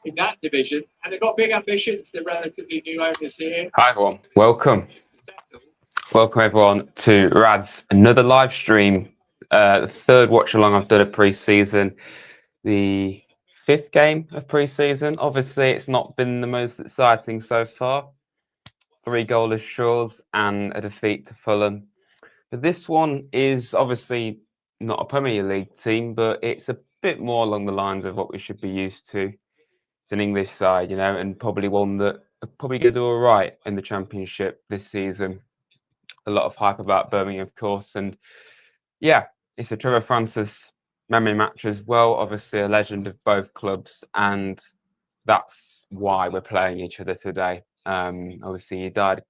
in that division, and they've got big ambitions. They're relatively new owners here. Hi everyone, welcome everyone to Rad's another live stream, the third watch along I've done of pre-season, the fifth game of pre-season. Obviously it's not been the most exciting so far, 3 goalless draws and a defeat to Fulham. But this one is obviously not a Premier League team, but it's a bit more along the lines of what we should be used to. It's an English side, you know, and probably one that are probably going to do all right in the Championship this season. A lot of hype about Birmingham, of course, and yeah, it's a Trevor Francis memory match as well. Obviously, a legend of both clubs, and that's why we're playing each other today. Obviously, he died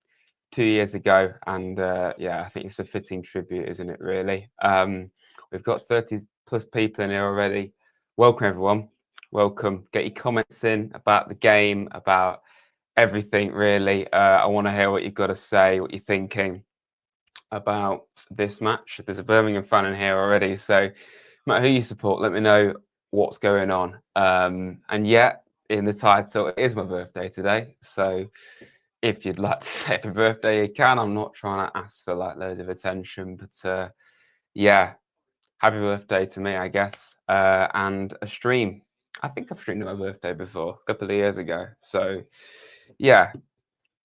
2 years ago, and yeah, I think it's a fitting tribute, isn't it? Really. We've got 30 plus people in here already. Welcome, everyone. Welcome. Get your comments in about the game, about everything, really. I want to hear what you've got to say, what you're thinking about this match. There's a Birmingham fan in here already, so no matter who you support, let me know what's going on. And yet, in the title, it is my birthday today, so if you'd like to say happy birthday, you can. I'm not trying to ask for like loads of attention, but yeah, happy birthday to me, I guess. And a stream. I think I've streamed my birthday before, a couple of years ago. So yeah,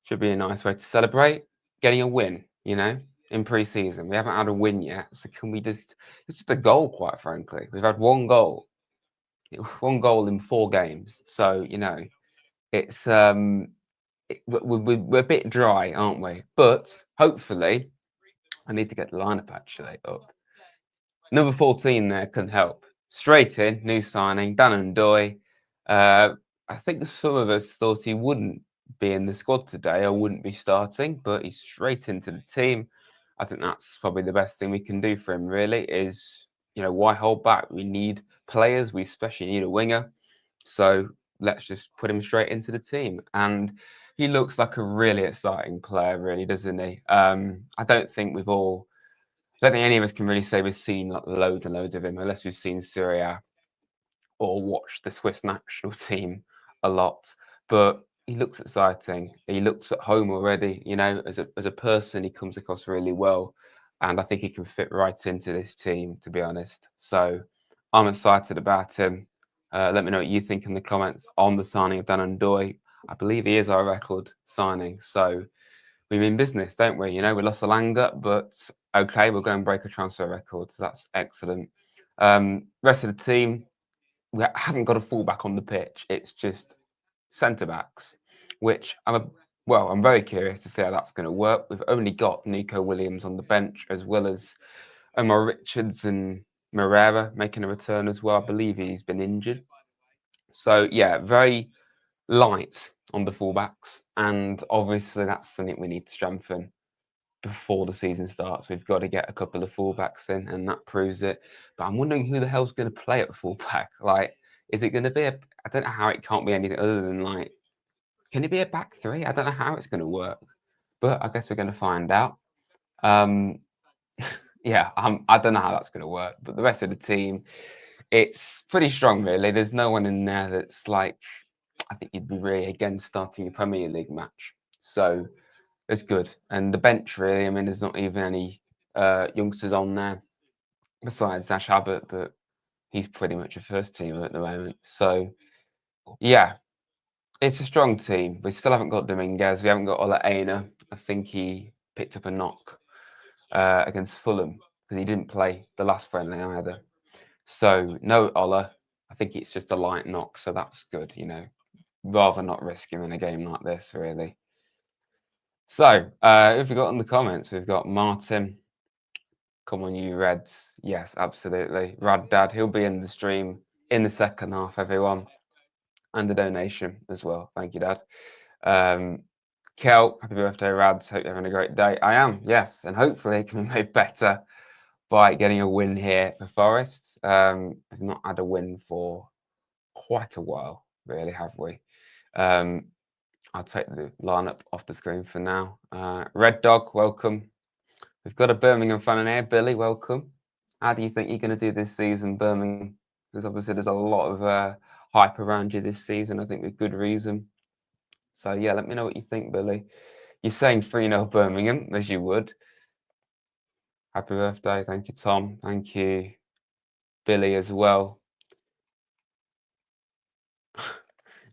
should be a nice way to celebrate getting a win, you know, in pre-season. We haven't had a win yet, so can we just, it's just a goal, quite frankly. We've had one goal in 4 games. So, you know, it's we're a bit dry, aren't we? But hopefully, I need to get the lineup actually up. Number 14 there can help. Straight in, new signing, Dan Ndoye. I think some of us thought he wouldn't be in the squad today or wouldn't be starting, but he's straight into the team. I think that's probably the best thing we can do for him, really, is, you know, why hold back? We need players. We especially need a winger. So let's just put him straight into the team. And he looks like a really exciting player, really, doesn't he? I don't think any of us can really say we've seen like loads and loads of him, unless we've seen Serie A or watched the Swiss national team a lot. But he looks exciting. He looks at home already. You know, as a person, he comes across really well, and I think he can fit right into this team, to be honest. So I'm excited about him. Let me know what you think in the comments on the signing of Dan Ndoye. I believe he is our record signing. So we mean business, don't we? You know, we lost a Lambert, but okay, we'll go and break a transfer record. So that's excellent. Rest of the team, we haven't got a fullback on the pitch. It's just centre backs, which I'm very curious to see how that's going to work. We've only got Nico Williams on the bench, as well as Omar Richards and Moreira making a return as well. I believe he's been injured. So yeah, very light on the fullbacks, and obviously that's something we need to strengthen before the season starts. We've got to get a couple of fullbacks in, and that proves it. But I'm wondering who the hell's going to play at fullback. Like, is it going to be I don't know how it can't be anything other than like, can it be a back 3? I don't know how it's going to work, but I guess we're going to find out. Yeah, I don't know how that's going to work, but the rest of the team, it's pretty strong, really. There's no one in there that's like, I think you'd be really against starting a Premier League match. So it's good. And the bench, really, I mean, there's not even any youngsters on there besides Zash Abbott, but he's pretty much a first teamer at the moment. So yeah, it's a strong team. We still haven't got Dominguez. We haven't got Ola Aina. I think he picked up a knock against Fulham because he didn't play the last friendly either. So no Ola. I think it's just a light knock, so that's good, you know. Rather not risk him in a game like this, really. So if we got in the comments, we've got Martyn. Come on, you Reds. Yes, absolutely. Raddad, he'll be in the stream in the second half, everyone. And a donation as well. Thank you, Dad. Kel, happy birthday, Rads. Hope you're having a great day. I am, yes. And hopefully it can be made better by getting a win here for Forest. We've not had a win for quite a while, really, have we? I'll take the lineup off the screen for now. Red Dog, welcome. We've got a Birmingham fan in here. Billy, welcome. How do you think you're going to do this season, Birmingham? Because obviously there's a lot of hype around you this season, I think with good reason. So yeah, let me know what you think, Billy. You're saying 3-0 Birmingham, as you would. Happy birthday. Thank you, Tom. Thank you, Billy, as well.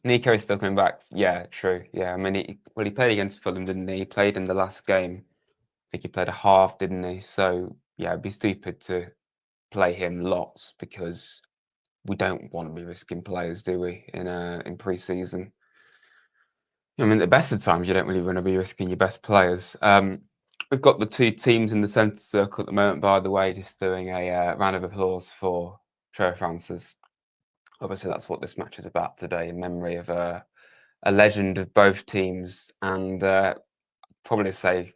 Nico is still coming back. Yeah, true. Yeah, I mean, he played against Fulham, didn't he? He played in the last game. I think he played a half, didn't he? So yeah, it'd be stupid to play him lots because we don't want to be risking players, do we? In pre-season. I mean, at the best of times, you don't really want to be risking your best players. We've got the two teams in the centre circle at the moment, by the way, just doing a round of applause for Trevor Francis. Obviously, that's what this match is about today, in memory of a legend of both teams, and probably say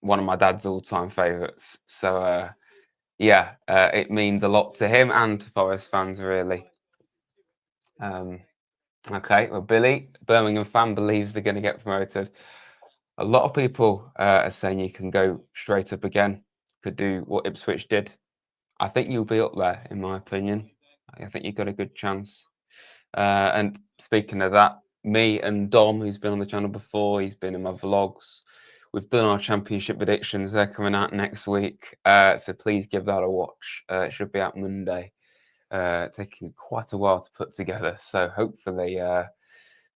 one of my dad's all-time favourites. So, yeah, it means a lot to him and to Forest fans, really. Okay, well, Billy, Birmingham fan, believes they're going to get promoted. A lot of people are saying you can go straight up again, could do what Ipswich did. I think you'll be up there, in my opinion. I think you've got a good chance. And speaking of that, me and Dom, who's been on the channel before, he's been in my vlogs. We've done our championship predictions. They're coming out next week. So please give that a watch. It should be out Monday. Taking quite a while to put together. So hopefully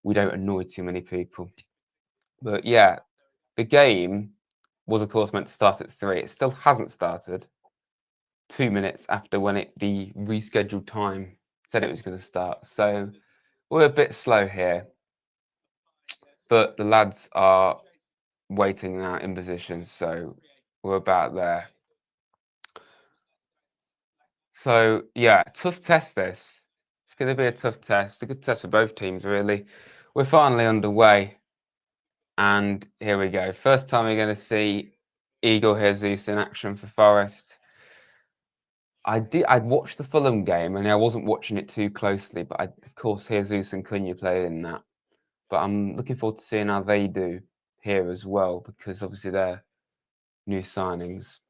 we don't annoy too many people. But yeah, the game was, of course, meant to start at 3. It still hasn't started. 2 minutes after when the rescheduled time said it was going to start. So we're a bit slow here. But the lads are waiting now in position. So we're about there. So yeah, tough test this. It's going to be a tough test. A good test for both teams, really. We're finally underway. And here we go. First time we're going to see Igor Jesus in action for Forest. I'd watched the Fulham game and I wasn't watching it too closely, but of course Jesus and Cunha played in that. But I'm looking forward to seeing how they do here as well, because obviously they're new signings.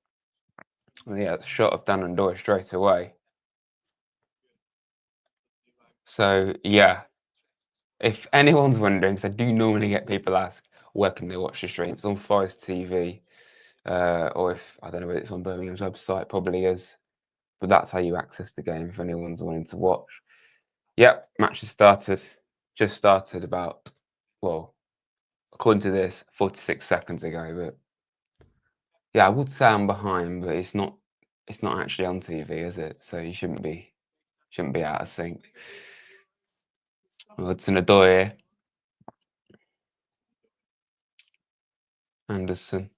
And yeah, it's a shot of Dan and Doyle straight away. So yeah, if anyone's wondering, because I do normally get people ask, where can they watch the stream? It's on Forest TV, or if, I don't know, whether it's on Birmingham's website, probably is. But that's how you access the game if anyone's wanting to watch. Yep, match has started. Just started about, well, according to this, 46 seconds ago. But yeah, I would say I'm behind, but it's not actually on TV, is it? So you shouldn't be out of sync. Well, it's an Adoye. Anderson.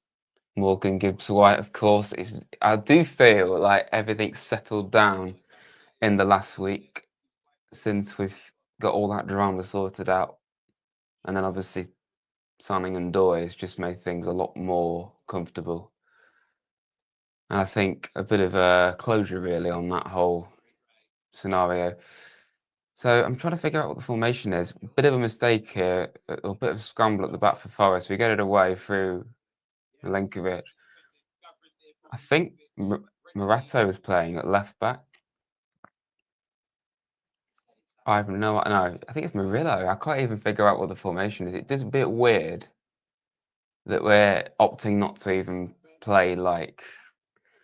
Morgan Gibbs White, of course. I do feel like everything's settled down in the last week since we've got all that drama sorted out. And then obviously signing Ndoye has just made things a lot more comfortable. And I think a bit of a closure really on that whole scenario. So I'm trying to figure out what the formation is. A bit of a mistake here, or a bit of a scramble at the back for Forest. We get it away through Milenkovic. I think Morato was playing at left back. I have no, I think it's Murillo. I can't even figure out what the formation is. It's just a bit weird that we're opting not to even play like,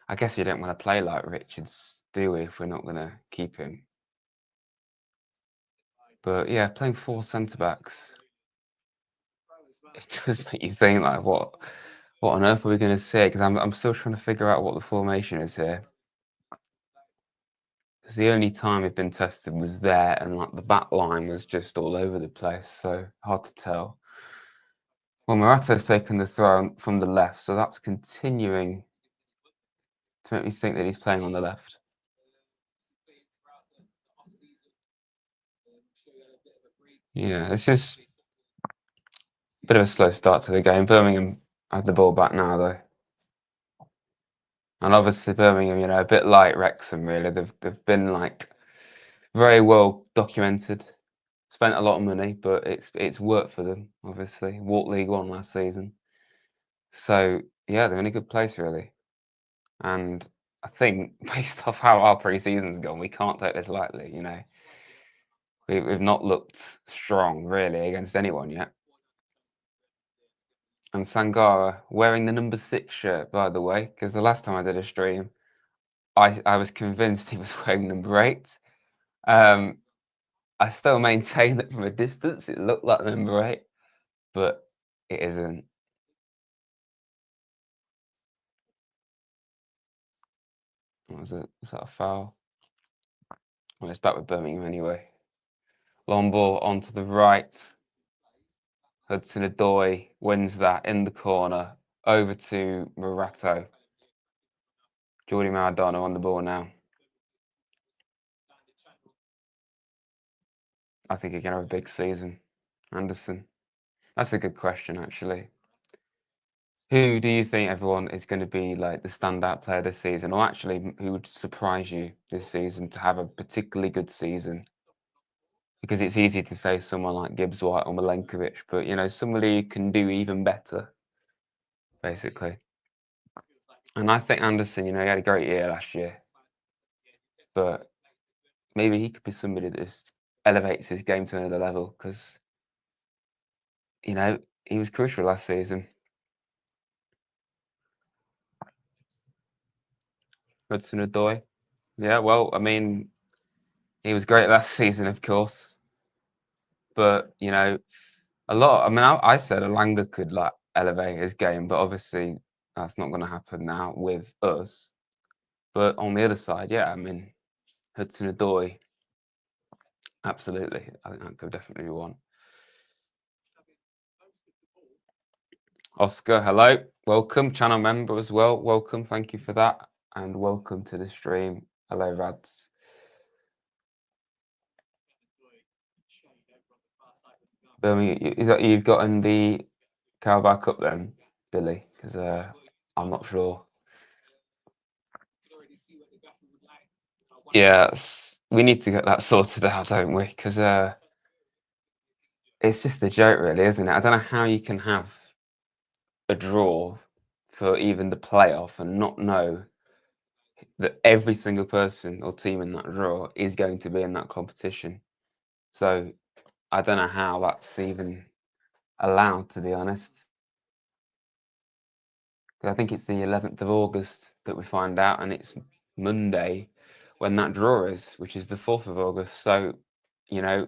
I guess we don't want to play like Richards, do we, if we're not going to keep him? But yeah, playing 4 centre-backs, it does make you think, like, what on earth are we going to see? Because I'm still trying to figure out what the formation is here. Because the only time we've been tested was there, and like the back line was just all over the place, so hard to tell. Well, Morato's taken the throw from the left, so that's continuing to make me think that he's playing on the left. Yeah, it's just a bit of a slow start to the game. Birmingham had the ball back now, though. And obviously Birmingham, a bit like Wrexham, really. They've been like very well documented. Spent a lot of money, but it's worked for them, obviously. Walked League One last season. So yeah, they're in a good place, really. And I think based off how our pre-season's gone, we can't take this lightly, We've not looked strong really against anyone yet. And Sangara wearing the number 6 shirt, by the way, because the last time I did a stream, I was convinced he was wearing number 8. I still maintain that from a distance it looked like number 8, but it isn't. What was it? Was that a foul? Well, it's back with Birmingham anyway. Long ball onto the right. Hudson-Odoi wins that in the corner. Over to Murato. Jordi Maradona on the ball now. I think he can have a big season. Anderson. That's a good question, actually. Who do you think everyone is going to be like the standout player this season? Or actually, who would surprise you this season to have a particularly good season? Because it's easy to say someone like Gibbs White or Milenkovic, but, you know, somebody who can do even better, basically. And I think Anderson, you know, he had a great year last year. But maybe he could be somebody that just elevates his game to another level because, you know, he was crucial last season. Hudson-Odoi. Yeah, well, I mean, he was great last season, of course. But, you know, I said Alanga could, like, elevate his game, but obviously that's not going to happen now with us. But on the other side, yeah, I mean, Hudson-Odoi, absolutely. I think that could definitely be one. Oscar, hello. Welcome. Channel member as well. Welcome. Thank you for that. And welcome to the stream. Hello, Rads. Birmingham, is that you've gotten the Carabao Cup then, Billy? Because I'm not sure. Yeah, we need to get that sorted out, don't we? Because it's just a joke, really, isn't it? I don't know how you can have a draw for even the playoff and not know that every single person or team in that draw is going to be in that competition. So I don't know how that's even allowed, to be honest. I think it's the 11th of August that we find out, and it's Monday when that draw is, which is the 4th of August. So, you know,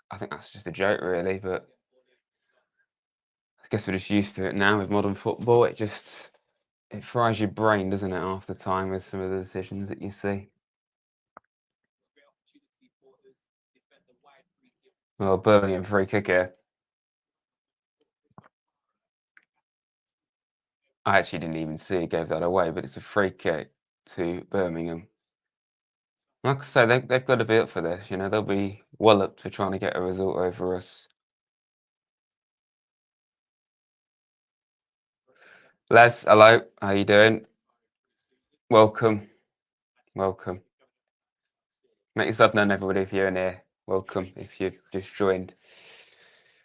I think that's just a joke, really. But I guess we're just used to it now with modern football. It fries your brain, doesn't it, after time with some of the decisions that you see. Well, Birmingham free kick here. I actually didn't even see it gave that away, but it's a free kick to Birmingham. Like I say, they've got to be up for this. You know, they'll be well up for trying to get a result over us. Les, hello. How you doing? Welcome. Welcome. Make yourself known, everybody, if you're in here. Welcome if you've just joined.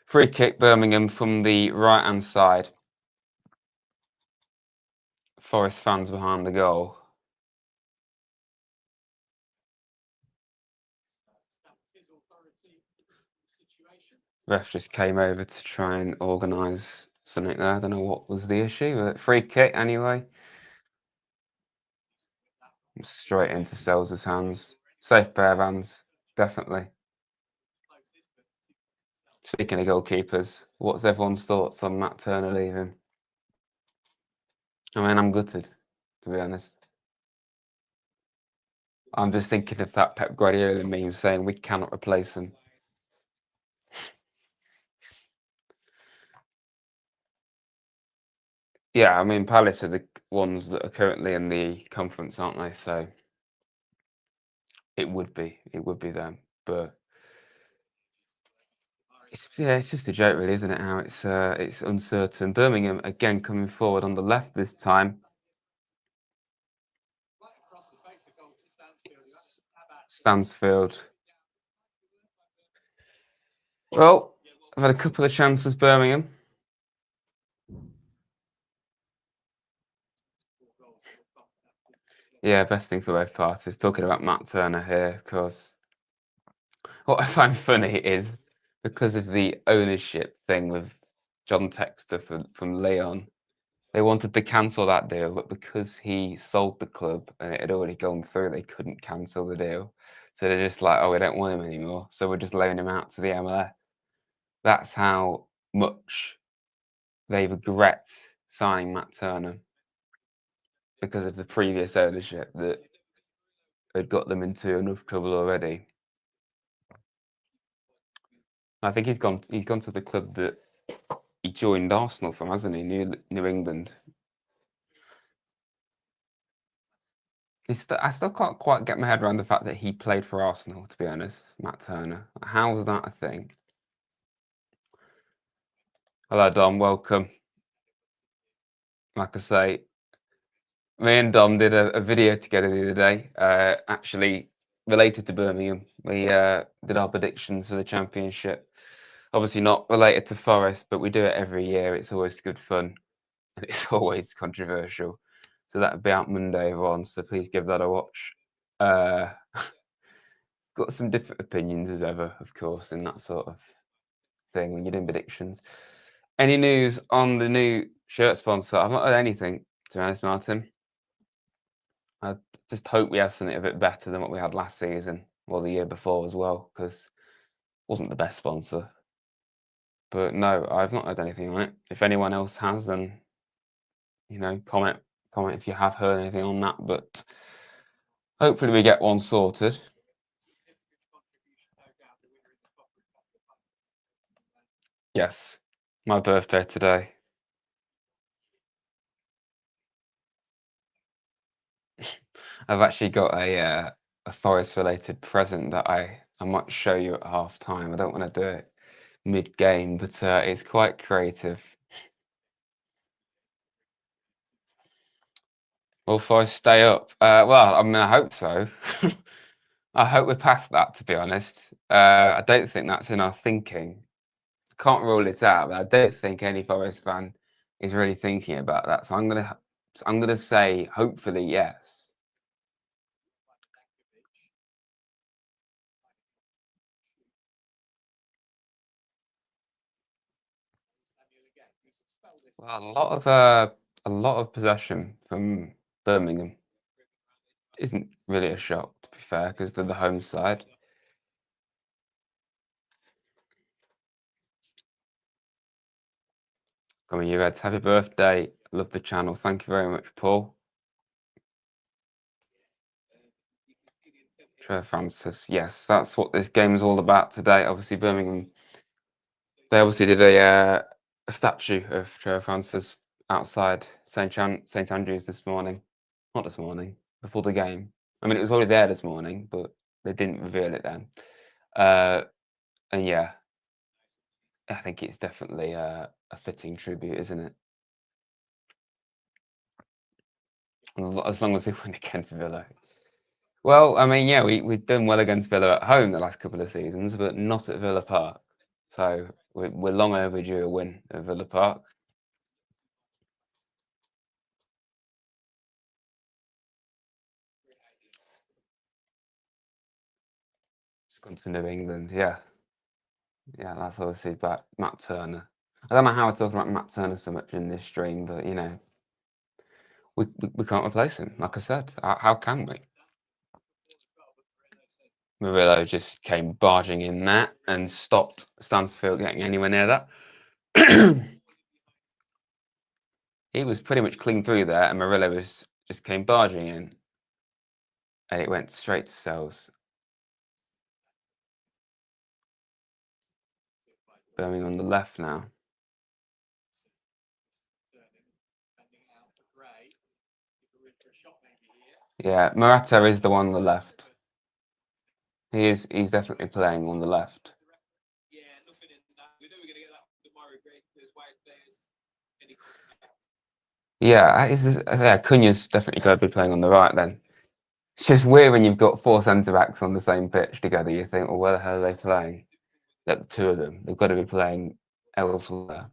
Free kick, Birmingham from the right-hand side. Forest fans behind the goal. Ref just came over to try and organise something there. I don't know what was the issue, but free kick anyway. Straight into Stelz's hands. Safe pair of hands, definitely. Speaking of goalkeepers, what's everyone's thoughts on Matt Turner leaving? I mean, I'm gutted, to be honest. I'm just thinking of that Pep Guardiola meme saying we cannot replace him. Yeah, I mean, Palace are the ones that are currently in the conference, aren't they? So it would be them. But it's just a joke, really, isn't it? How it's uncertain. Birmingham again coming forward on the left this time. Stansfield. Well, I've had a couple of chances, Birmingham. Yeah, best thing for both parties. Talking about Matt Turner here, of course. What I find funny is because of the ownership thing with John Textor from Leon, they wanted to cancel that deal, but because he sold the club and it had already gone through, they couldn't cancel the deal. So they're just like, oh, we don't want him anymore. So we're just loaning him out to the MLS. That's how much they regret signing Matt Turner because of the previous ownership that had got them into enough trouble already. I think he's gone to the club that he joined Arsenal from, hasn't he? New England. I still can't quite get my head around the fact that he played for Arsenal, to be honest, Matt Turner. How is that a thing? Hello, Dom. Welcome. Like I say, me and Dom did a video together the other day, actually related to Birmingham. We did our predictions for the championship. Obviously not related to Forest, but we do it every year. It's always good fun, and it's always controversial. So that'll be out Monday, everyone. So please give that a watch. Got some different opinions as ever, of course, in that sort of thing when you're doing predictions. Any news on the new shirt sponsor? I've not heard anything, to be honest, Martyn. I just hope we have something a bit better than what we had last season or the year before as well, because it wasn't the best sponsor. But no, I've not heard anything on it. If anyone else has, then comment if you have heard anything on that. But hopefully we get one sorted. Yes, my birthday today. I've actually got a Forest-related present that I might show you at half time. I don't want to do it mid-game, but it's quite creative. Will Forest stay up? Well, I mean, I hope so. I hope we're past that, to be honest. I don't think that's in our thinking. Can't rule it out, but I don't think any Forest fan is really thinking about that. So I'm gonna say hopefully yes. Well, a lot of possession from Birmingham isn't really a shock, to be fair, because they're the home side. Come on, you Reds. Happy birthday. Love the channel. Thank you very much, Paul. Trevor Francis. Yes, that's what this game is all about today. Obviously, Birmingham, they obviously did a statue of Trevor Francis outside St Andrews this morning. Not this morning, before the game. I mean, it was already there this morning, but they didn't reveal it then. And yeah, I think it's definitely a fitting tribute, isn't it? As long as we win against Villa. Well, I mean, yeah, we've done well against Villa at home the last couple of seasons, but not at Villa Park. So we're long overdue a win at Villa Park. It's gone to New England, yeah. Yeah, that's obviously about Matt Turner. I don't know how we're talking about Matt Turner so much in this stream, but we can't replace him. Like I said, how can we? Murillo just came barging in there and stopped Stansfield getting anywhere near that. He was pretty much clean through there, and Murillo just came barging in, and it went straight to Sells. Birmingham on the left now. Yeah, Morata is the one on the left. He's definitely playing on the left. Yeah, Cunha's definitely got to be playing on the right then. It's just weird when you've got four centre-backs on the same pitch together. You think, well, where the hell are they playing? That's the two of them. They've got to be playing elsewhere.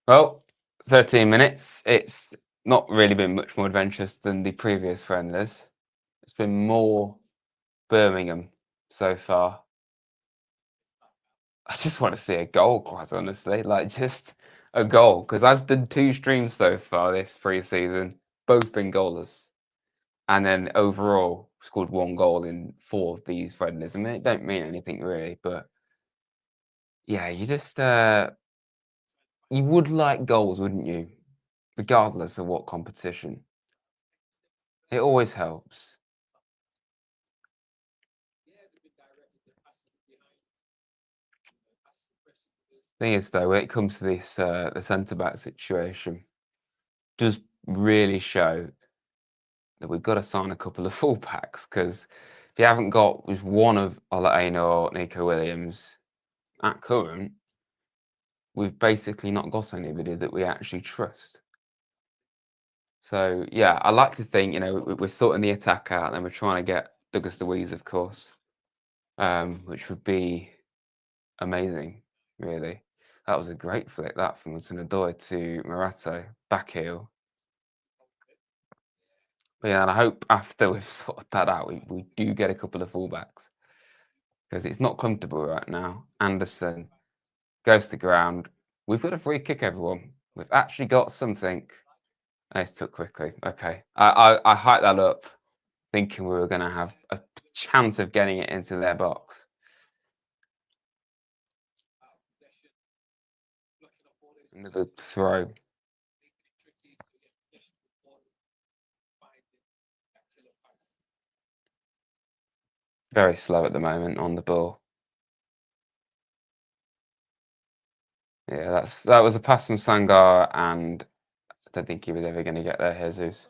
Well, 13 minutes. It's not really been much more adventurous than the previous friendlies. It's been more Birmingham so far. I just want to see a goal, quite honestly, like just a goal, because I've done 2 streams so far this pre-season, both been goalless, and then overall scored 1 goal in 4 of these friendlies. I mean, it don't mean anything really, but yeah, you just you would like goals, wouldn't you? Regardless of what competition, it always helps. Thing is, though, when it comes to this the centre back situation, does really show that we've got to sign a couple of fullbacks, because if you haven't got just one of Olaeno or Nico Williams at current, we've basically not got anybody that we actually trust. So yeah, I like to think, you know, we're sorting the attack out, and then we're trying to get Douglas Luiz, of course, which would be amazing, really. That was a great flick, that from Odoi to Morato, back heel. But yeah, and I hope after we've sorted that out, we do get a couple of fullbacks, because it's not comfortable right now. Anderson goes to ground. We've got a free kick, everyone. We've actually got something. And it's took quickly. Okay, I hyped that up, thinking we were going to have a chance of getting it into their box. Another throw. Very slow at the moment on the ball. Yeah, that was a pass from Sangar, and I don't think he was ever going to get there, Jesus.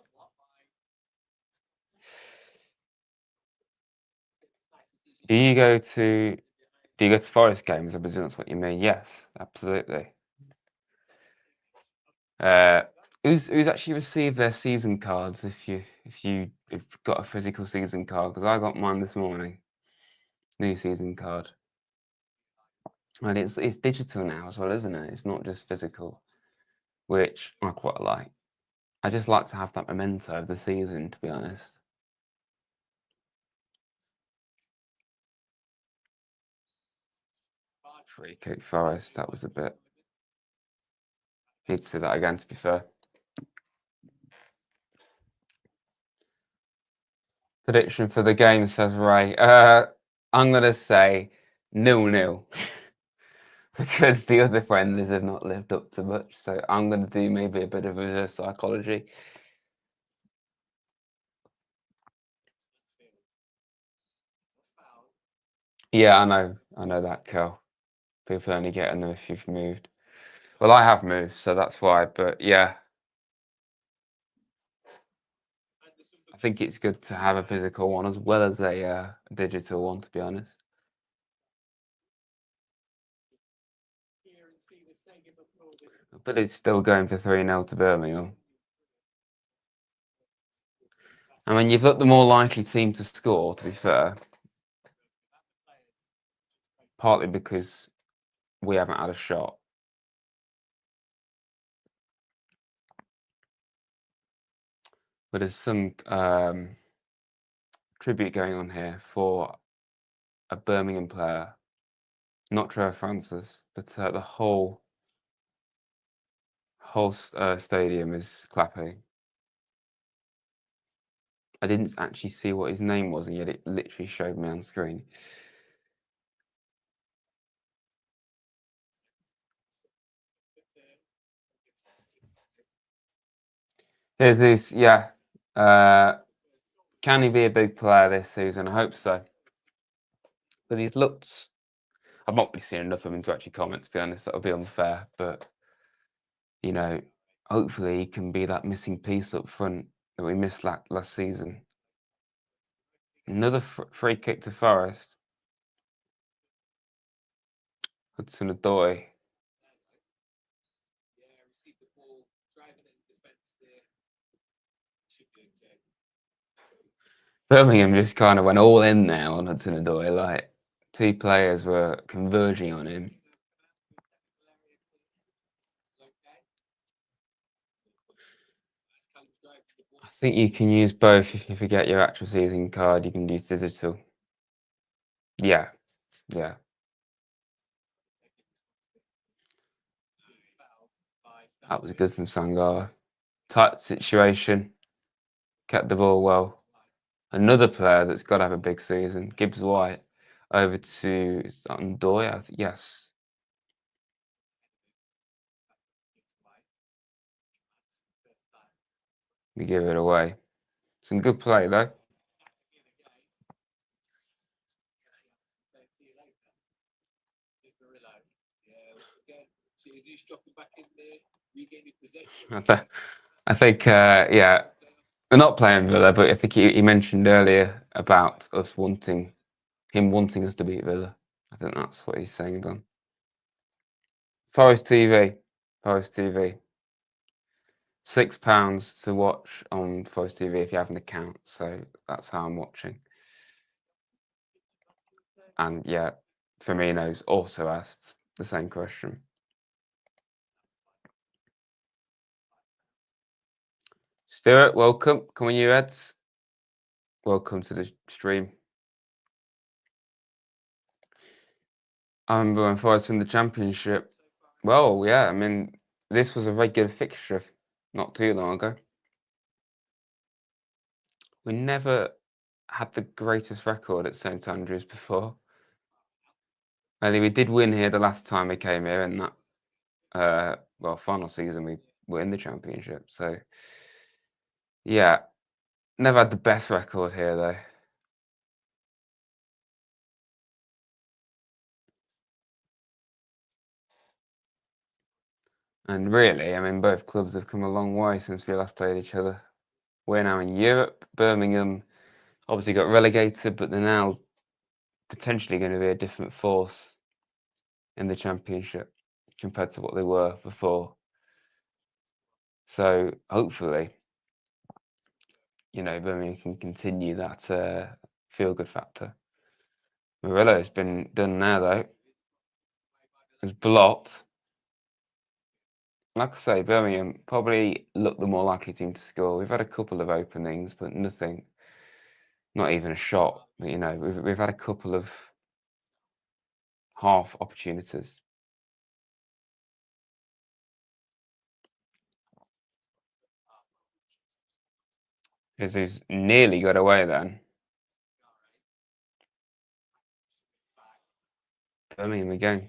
Do you go to Forest games? I presume that's what you mean. Yes, absolutely. Who's actually received their season cards? If you've got a physical season card, because I got mine this morning. New season card, and it's digital now as well, isn't it? It's not just physical, which I quite like. I just like to have that memento of the season, to be honest. Free kick Forest. That was a bit. Need to see that again, to be fair. Prediction for the game, says Ray. I'm going to say 0-0. Because the other friendlies have not lived up to much. So I'm going to do maybe a bit of reverse psychology. Yeah, I know that, Kel. People only getting them if you've moved. Well, I have moved, so that's why. But yeah, I think it's good to have a physical one as well as a digital one, to be honest. But it's still going for 3-0 to Birmingham. I mean, you've looked the more likely team to score, to be fair. Partly because we haven't had a shot. But there's some tribute going on here for a Birmingham player, not Trevor Francis, but the whole stadium is clapping. I didn't actually see what his name was, and yet it literally showed me on screen. Here's this, yeah. Can he be a big player this season? I hope so. But he's looked. I've not really seen enough of him to actually comment, to be honest. That would be unfair. But, you know, hopefully he can be that missing piece up front that we missed last season. Another free kick to Forest. Hudson-Odoi. Birmingham just kind of went all in now on Hudson-Odoi. Like, 2 players were converging on him. I think you can use both. If you forget your actual season card, you can use digital. Yeah, yeah. That was good from Sangara. Tight situation, kept the ball well. Another player that's got to have a big season, Gibbs White, over to Ndoye. Yes. We give it away. Some good play though. I think, yeah, we're not playing Villa, but I think he mentioned earlier about us wanting us to beat Villa. I think that's what he's saying, Don. Forest TV, Forest TV. £6 to watch on Forest TV if you have an account. So that's how I'm watching. And yeah, Firmino's also asked the same question. Stuart, welcome. Come on, you Reds. Welcome to the stream. I remember when Forest won the championship. Well, yeah, I mean, this was a regular fixture not too long ago. We never had the greatest record at St Andrews before. Only we did win here the last time we came here in that final season we were in the championship. So yeah, never had the best record here though. And really, I mean, both clubs have come a long way since we last played each other. We're now in Europe. Birmingham obviously got relegated, but they're now potentially going to be a different force in the championship compared to what they were before. So hopefully, you know, Birmingham can continue that feel-good factor. Murillo has been done now, though. It's blocked. Like I say, Birmingham probably look the more likely team to score. We've had a couple of openings, but nothing, not even a shot. You know, we've had a couple of half opportunities. Jesus nearly got away then. Birmingham again.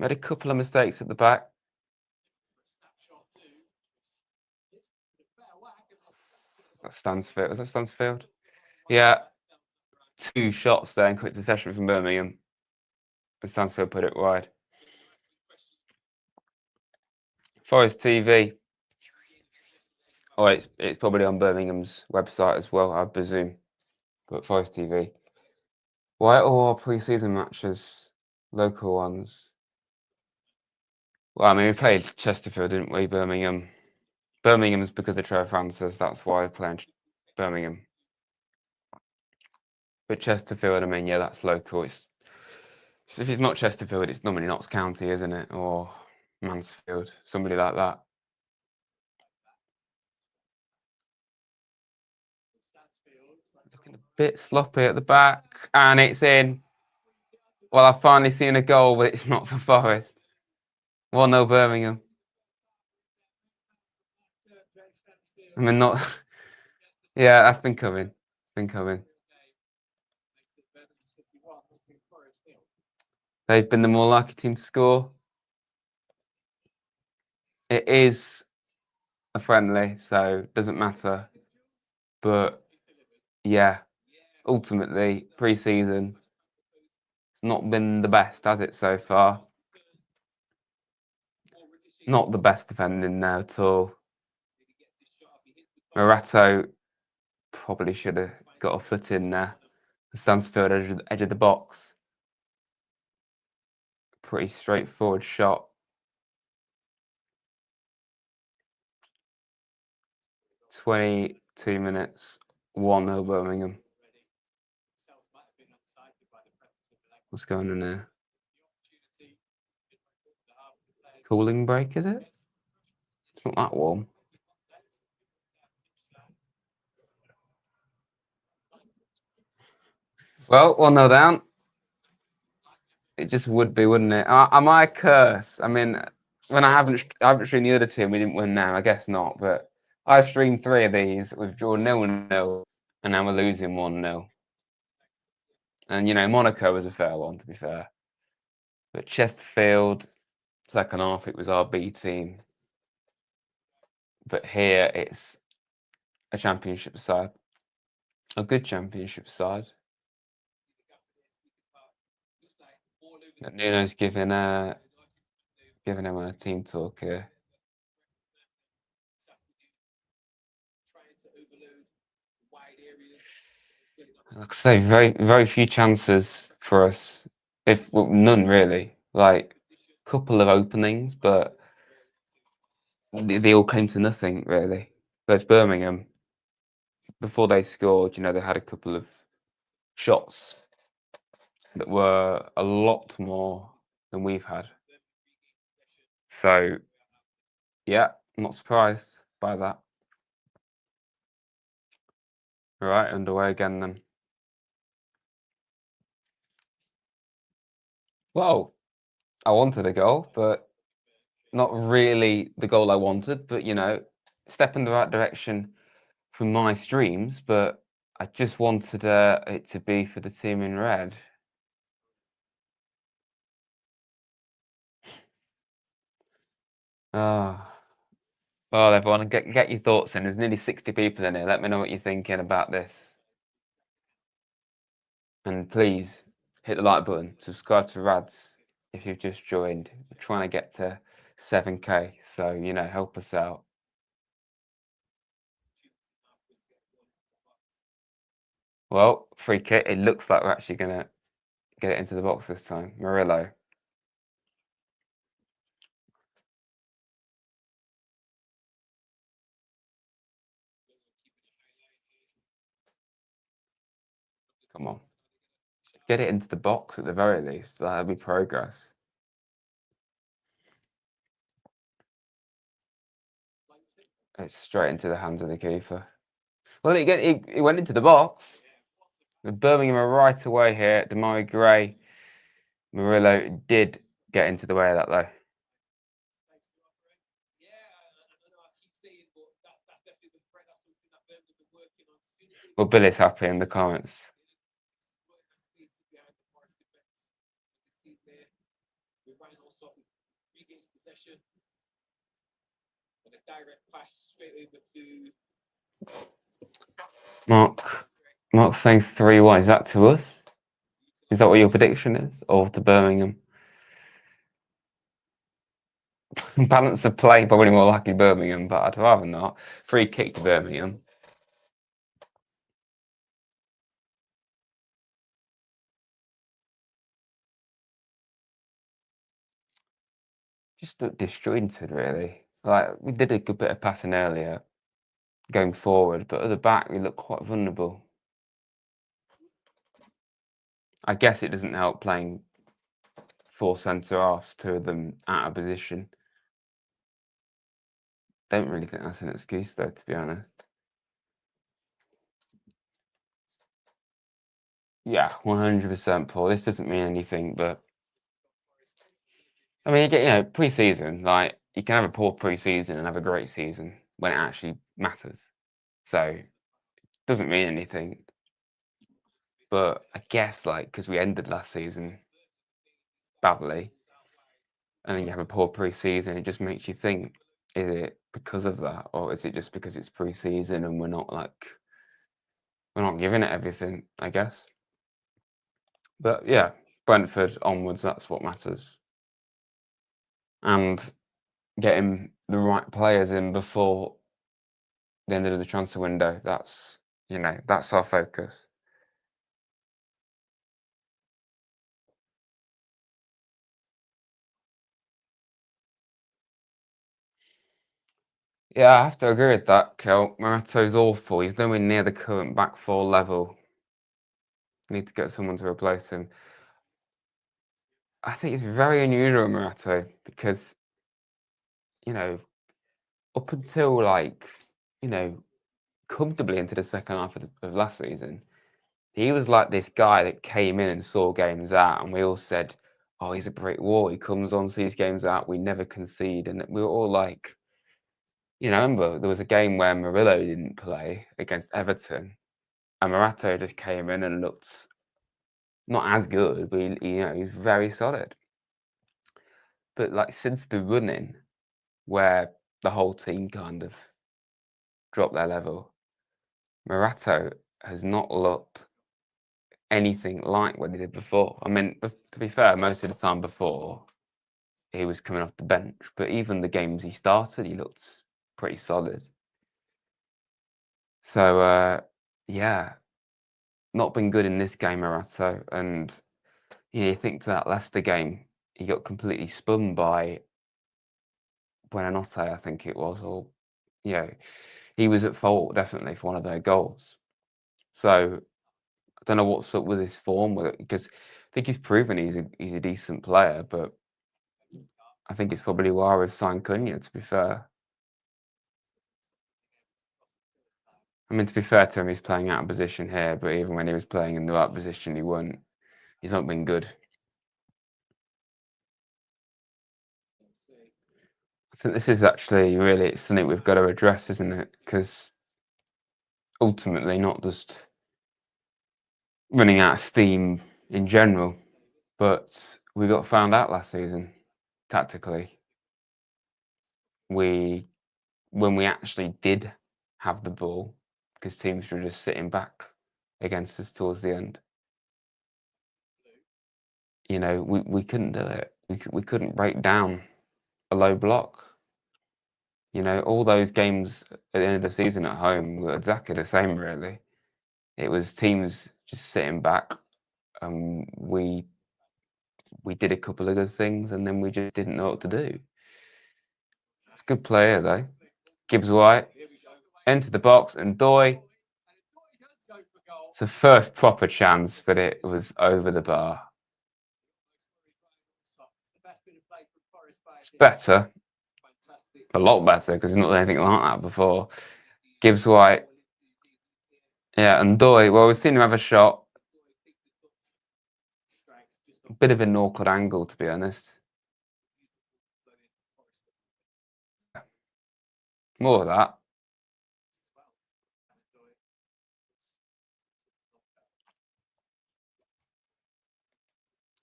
Made a couple of mistakes at the back. That Stansfield. Was that Stansfield? Yeah. 2 shots there in quick succession from Birmingham. And Stansfield put it wide. Forest TV. Oh, it's probably on Birmingham's website as well, I presume. But Forest TV. Why all pre-season matches, local ones? Well, I mean, we played Chesterfield, didn't we? Birmingham. Birmingham's because of Trevor Francis. That's why we're playing Birmingham. But Chesterfield, I mean, yeah, that's local. So if it's not Chesterfield, it's normally Notts County, isn't it? Or Mansfield, somebody like that. Looking a bit sloppy at the back, and it's in. Well, I've finally seen a goal, but it's not for Forest. 1-0 Birmingham. I mean, not. Yeah, that's been coming. Been coming. They've been the more likely team to score. It is a friendly, so it doesn't matter. But yeah, ultimately, pre-season, it's not been the best, has it, so far? Not the best defending there at all. Morato probably should have got a foot in there. Stansfield edge of the box. Pretty straightforward shot. "22 minutes, 1-0 Birmingham." What's going on there? Cooling break, is it? It's not that warm. Well, 1-0 down. It just would be, wouldn't it? Am I a curse? I mean, when I haven't streamed the other two, we didn't win now. I guess not, but I've streamed 3 of these. We've drawn 0-0, and now we're losing 1-0. And you know, Monaco was a fair one, to be fair. But Chesterfield, second half, it was our B team. But here it's a championship side, a good championship side. And Nuno's giving him a team talk here. Like I say, very few chances for us. Well, none really. Like a couple of openings, but they all came to nothing really. Whereas Birmingham, before they scored, you know, they had a couple of shots that were a lot more than we've had. So, yeah, I'm not surprised by that. Right, underway again then. Well, I wanted a goal, but not really the goal I wanted. But, you know, step in the right direction for my streams. But I just wanted it to be for the team in red. Oh. Well, everyone, get your thoughts in. There's nearly 60 people in here. Let me know what you're thinking about this. And please hit the like button. Subscribe to Rads if you've just joined. We're trying to get to 7K. So, you know, help us out. Well, free kick. It looks like we're actually going to get it into the box this time. Murillo. Come on. Get it into the box at the very least. That'll be progress. It's straight into the hands of the keeper. Well, it went into the box. The Birmingham are right away here. Damari Gray. Murillo did get into the way of that, though. Well, Billy's happy in the comments. Mark saying 3-1. Is that to us? Is that what your prediction is? Or to Birmingham? Balance of play, probably more likely Birmingham, but I'd rather not. Free kick to Birmingham. Just looked disjointed, really. Like, we did a good bit of passing earlier, going forward, but at the back, we looked quite vulnerable. I guess it doesn't help playing 4 centre-halves, 2 of them out of position. Don't really think that's an excuse, though, to be honest. Yeah, 100%, Paul. This doesn't mean anything, but I mean, you get, you know, pre-season, like, you can have a poor pre-season and have a great season when it actually matters. So, it doesn't mean anything. But I guess, like, because we ended last season badly, and then you have a poor pre-season, it just makes you think, is it because of that? Or is it just because it's pre-season and we're not giving it everything, I guess. But yeah, Brentford onwards, that's what matters. And getting the right players in before the end of the transfer window, that's, you know, that's our focus. Yeah, I have to agree with that, Kel. Morato's awful. He's nowhere near the current back 4 level. Need to get someone to replace him. I think it's very unusual, Morato, because, you know, up until, like, you know, comfortably into the second half of last season, he was like this guy that came in and saw games out, and we all said, "Oh, he's a brick wall. He comes on, sees games out. We never concede." And we were all like, I remember there was a game where Murillo didn't play against Everton, and Morato just came in and looked not as good, but he's very solid. But like since the run-in, where the whole team kind of dropped their level, Morato has not looked anything like what he did before. I mean, to be fair, most of the time before, he was coming off the bench, but even the games he started, he looked pretty solid. So, yeah, not been good in this game, Morato. And you think to that Leicester game, he got completely spun by Buonanotte, I think it was, or he was at fault definitely for one of their goals. So I don't know what's up with his form with it, because I think he's proven he's a decent player, but I think it's probably why we've signed Cunha, to be fair. I mean, to be fair to him, he's playing out of position here, but even when he was playing in the right position, he's not been good. I think this is actually really something we've got to address, isn't it? Because ultimately, not just running out of steam in general, but we got found out last season tactically. When we actually did have the ball, because teams were just sitting back against us towards the end, we couldn't do it. We couldn't break down a low block. All those games at the end of the season at home were exactly the same, really. It was teams just sitting back, and we did a couple of good things, and then we just didn't know what to do. It's a good player, though. Gibbs White into the box, and Doy. It's the first proper chance, but it was over the bar. It's better. A lot better, because he's not done anything like that before. Gibbs White. Yeah, and Doy, well, we've seen him have a shot. A bit of an awkward angle, to be honest. More of that.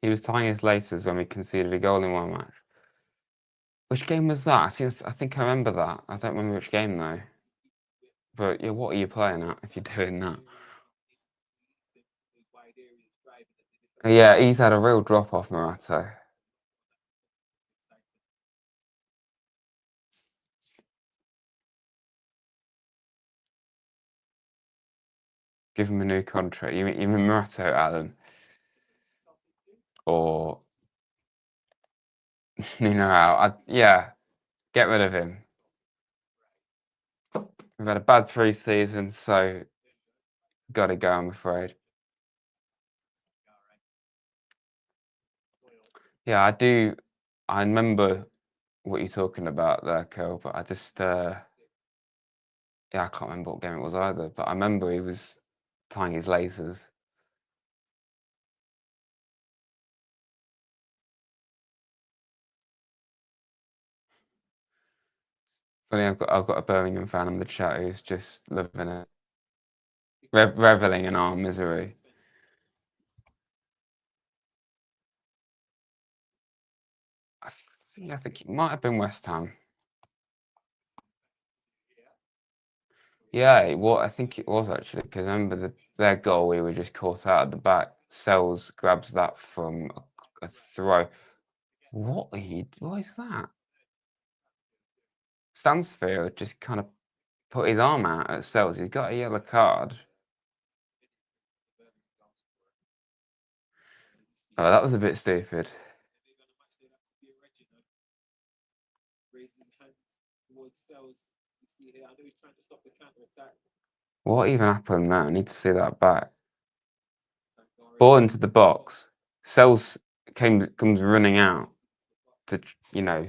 He was tying his laces when we conceded a goal in one match. Which game was that? I think I remember that. I don't remember which game, though. But yeah, what are you playing at if you're doing that? Yeah, he's had a real drop-off, Morato. Give him a new contract. You mean Morato, Alan? Or Nuno out? Yeah, get rid of him. We've had a bad pre-season, so got to go, I'm afraid. Yeah, I do. I remember what you're talking about there, Cole, but I just, I can't remember what game it was either, but I remember he was tying his lasers. Funny, I've got a Birmingham fan in the chat who's just loving it, reveling in our misery. I think it might have been West Ham. Yeah, I think it was actually, because I remember their goal, we were just caught out at the back. Sells grabs that from a throw. What is that? Stansfield just kind of put his arm out at Sells. He's got a yellow card. Oh, that was a bit stupid. What even happened there? I need to see that back. Ball into the box. Sells comes running out to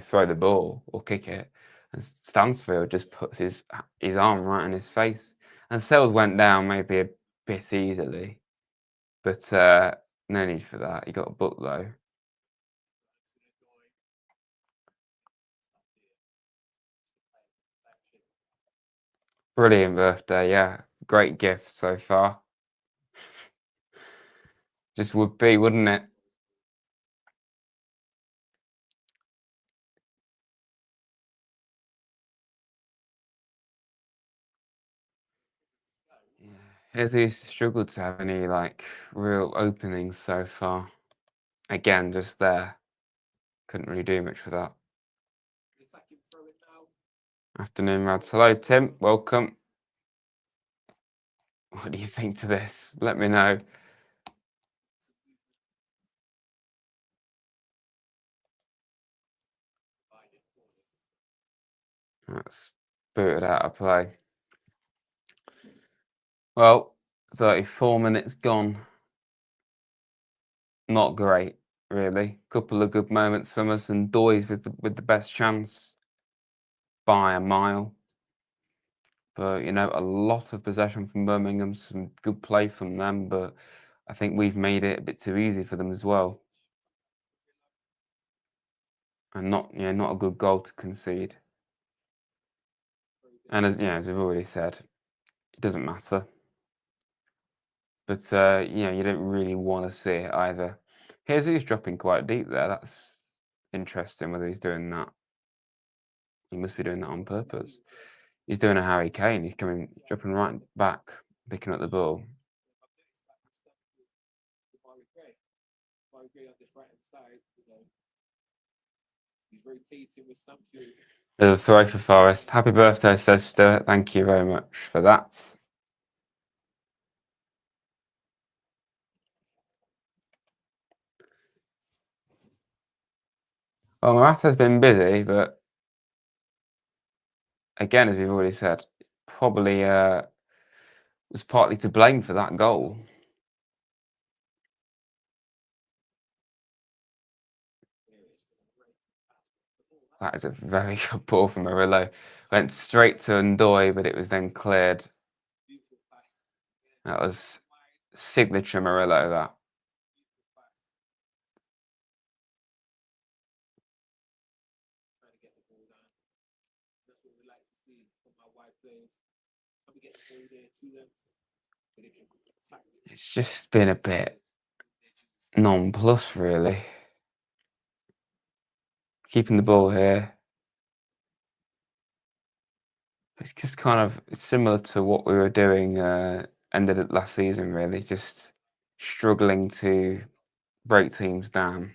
throw the ball or kick it, and Stansfield just puts his arm right in his face, and Sells went down maybe a bit easily, But no need for that. He got a book though. Brilliant birthday, yeah. Great gift so far. Just would be, wouldn't it? Yeah. He's struggled to have any like real openings so far. Again, just there. Couldn't really do much for that. Afternoon, Rads. Hello, Tim. Welcome. What do you think to this? Let me know. That's booted out of play. Well, 34 minutes gone. Not great, really. Couple of good moments from us, and Doy's with the best chance by a mile. But you know, a lot of possession from Birmingham, some good play from them, but I think we've made it a bit too easy for them as well. And not a good goal to concede. And as we've already said, it doesn't matter. But you don't really want to see it either. Here's who's dropping quite deep there. That's interesting whether he's doing that. He must be doing that on purpose. He's doing a Harry Kane. He's dropping right back, picking up the ball. There's a throw for Forest. Happy birthday, says Stuart. Thank you very much for that. Well, Morata's been busy, but again, as we've already said, probably was partly to blame for that goal. That is a very good ball from Murillo. Went straight to Ndoye, but it was then cleared. That was signature Murillo, that. It's just been a bit non-plus, really. Keeping the ball here. It's just kind of similar to what we were doing ended it last season, really. Just struggling to break teams down.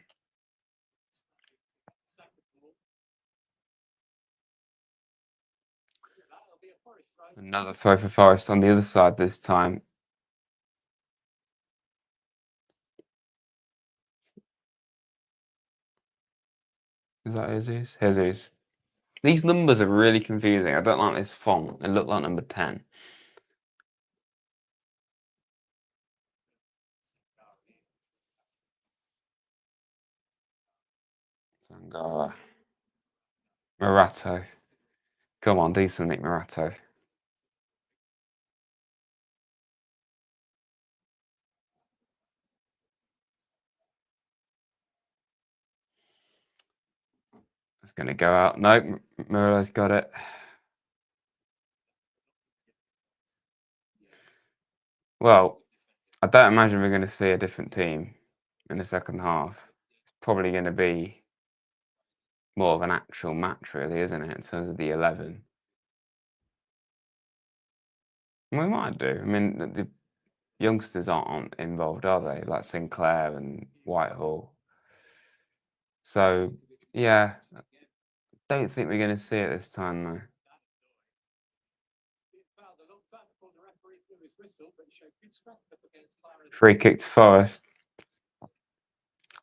Another throw for Forest on the other side this time. Is that Jesus? Jesus. These numbers are really confusing. I don't like this font. It looked like number 10. Zangara. Morato. Come on, do something, Morato. It's going to go out. No, Murillo's got it. Well, I don't imagine we're going to see a different team in the second half. It's probably going to be more of an actual match, really, isn't it, in terms of the 11? We might do. I mean, the youngsters aren't involved, are they? Like Sinclair and Whitehall. So, yeah, don't think we're going to see it this time, though. Free kick to Forest.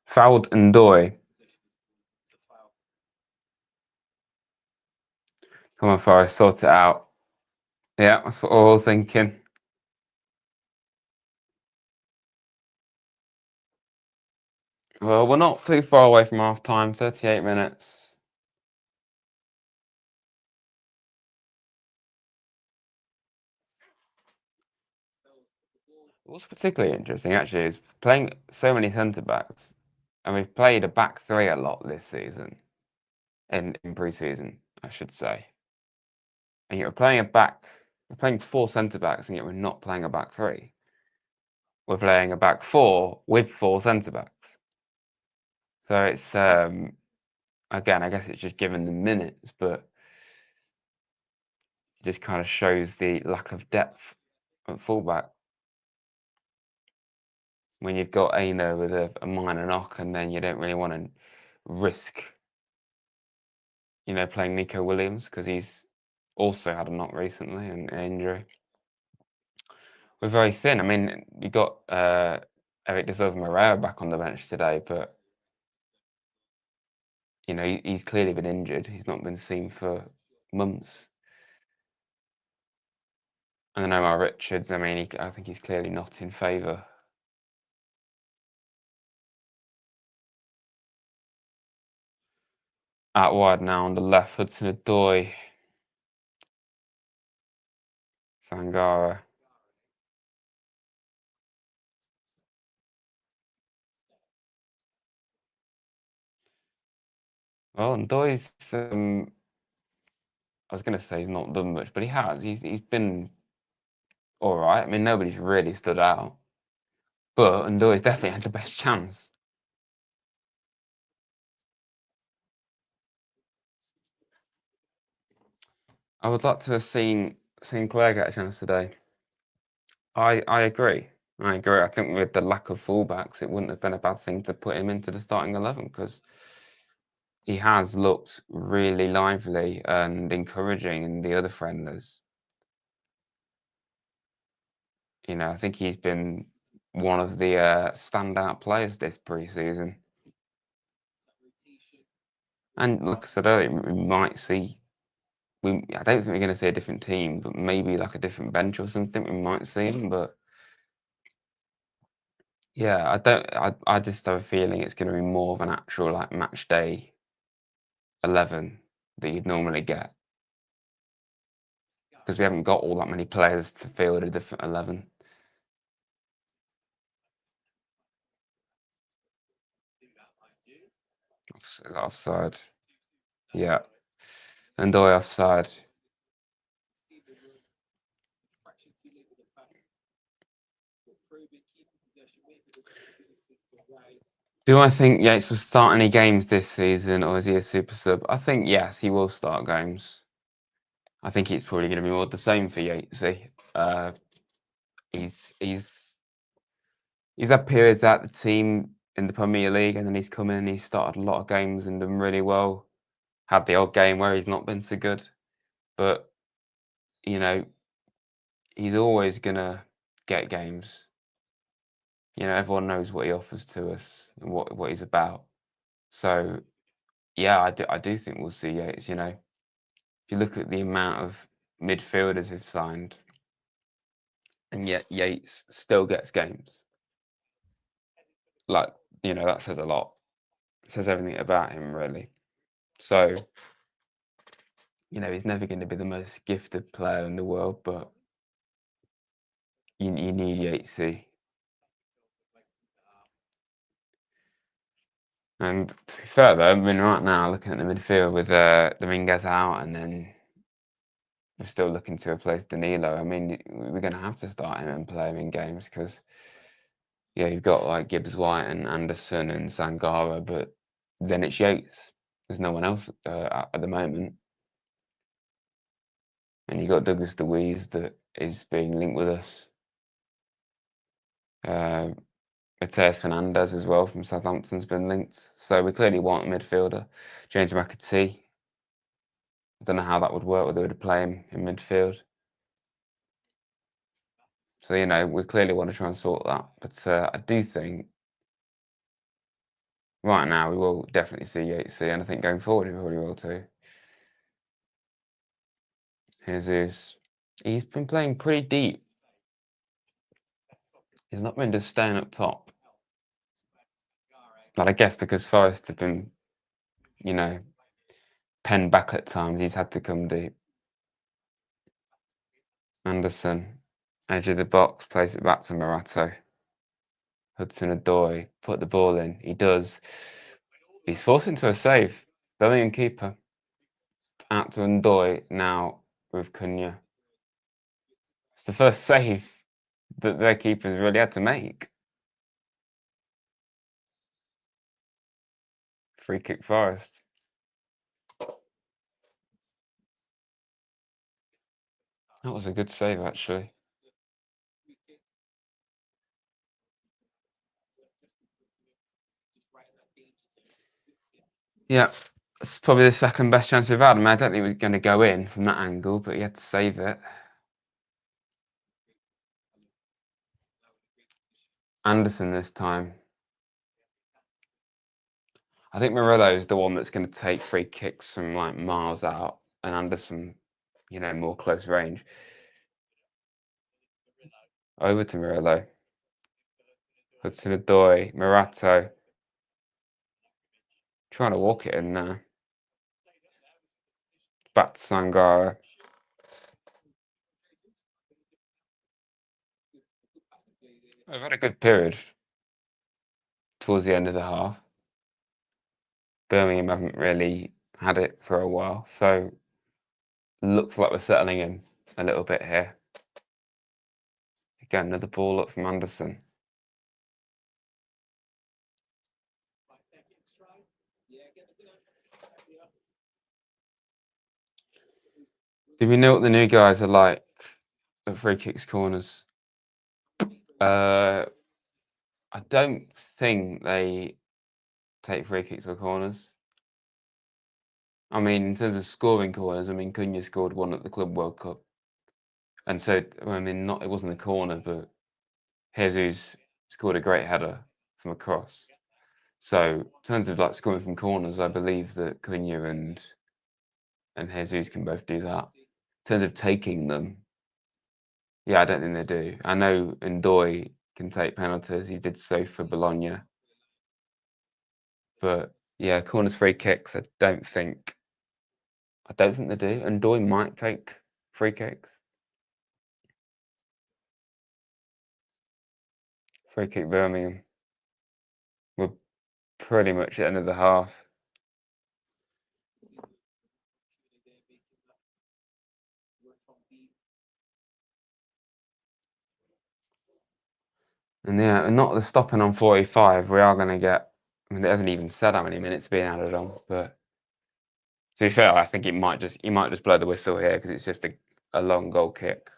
Fouled Ndoye. Come on, Forest, sort it out. Yeah, that's what we're all thinking. Well, we're not too far away from half time, 38 minutes. What's particularly interesting actually is playing so many centre backs, and we've played a back three a lot this season, in pre-season, I should say. And yet we're playing four centre backs, and yet we're not playing a back three. We're playing a back four with four centre backs. So it's again, I guess it's just given the minutes, but it just kind of shows the lack of depth at fullback. When you've got Aina with a minor knock, and then you don't really want to risk, playing Nico Williams because he's also had a knock recently and an injury. We're very thin. I mean, you got Eric De Silva Moreira back on the bench today, but he's clearly been injured. He's not been seen for months. And then Omar Richards, I mean, I think he's clearly not in favour. Out wide now on the left, Hudson-Odoi, Sangara. Well, Ndoi's, I was going to say he's not done much, but he has. He's been all right. I mean, nobody's really stood out. But Ndoi's definitely had the best chance. I would like to have seen Claire get a chance today. I agree. I agree. I think with the lack of fullbacks, it wouldn't have been a bad thing to put him into the starting 11 because he has looked really lively and encouraging in the other friendlies. I think he's been one of the standout players this pre-season. And like I said earlier, we might see. I don't think we're going to see a different team, but maybe like a different bench or something. We might see him, but yeah, I just have a feeling it's going to be more of an actual like match day 11 that you'd normally get because we haven't got all that many players to field a different 11. Offside, yeah, and Doi offside. Do I think Yates will start any games this season, or is he a super sub? I think yes, he will start games. I think it's probably going to be more the same for Yatesy. He's had periods at the team in the Premier League, and then he's come in and he's started a lot of games and done really well. Had the odd game where he's not been so good, but he's always gonna get games. Everyone knows what he offers to us and what he's about. So yeah, I do think we'll see Yates. If you look at the amount of midfielders we've signed, and yet Yates still gets games. Like, that says a lot. It says everything about him, really. So, he's never going to be the most gifted player in the world, but you need Yatesy. And to be fair, though, I mean, right now, looking at the midfield with Dominguez out, and then we're still looking to replace Danilo. I mean, we're going to have to start him and play him in games because, yeah, you've got like Gibbs White and Anderson and Sangara, but then it's Yates. There's no one else at the moment. And you've got Douglas Luiz that is being linked with us. Mateus Fernandez as well from Southampton's been linked. So we clearly want a midfielder. James McAtee. I don't know how that would work, whether we'd play him in midfield. So, we clearly want to try and sort that. But I do think right now we will definitely see Yatesy, and I think going forward we probably will too. Jesus. He's been playing pretty deep. He's not been just staying up top. But I guess because Forrest had been, penned back at times, he's had to come deep. Anderson. Edge of the box, place it back to Morato. Hudson-Odoi, put the ball in. He does. He's forced into a save. Birmingham keeper. Out to Ndoi now with Cunha. It's the first save that their keepers really had to make. Free kick Forest. That was a good save, actually. Yeah, it's probably the second best chance we've had. I mean, I don't think it was going to go in from that angle, but he had to save it. Anderson this time. I think Murillo is the one that's going to take free kicks from like miles out, and Anderson, you know, more close range. Over to Murillo. Hudson-Odoi, Morato. Trying to walk it in now. Back to Sangara. I've had a good period towards the end of the half. Birmingham haven't really had it for a while, so looks like we're settling in a little bit here. Again, another ball up from Anderson. Do we know what the new guys are like at free kicks corners? I don't think they take free kicks or corners. I mean, in terms of scoring corners, I mean, Cunha scored one at the Club World Cup. And so, I mean, it wasn't a corner, but Jesus scored a great header from across. So, in terms of like scoring from corners, I believe that Cunha and Jesus can both do that. In terms of taking them, yeah, I don't think they do. I know Ndoi can take penalties. He did so for Bologna. But yeah, corners, free kicks, I don't think they do. Ndoi might take free kicks. Free kick Birmingham. We're pretty much at the end of the half. And yeah, not the stopping on 45. We are going to get. I mean, it hasn't even said how many minutes being added on. But to be fair, I think he might just blow the whistle here because it's just a long goal kick.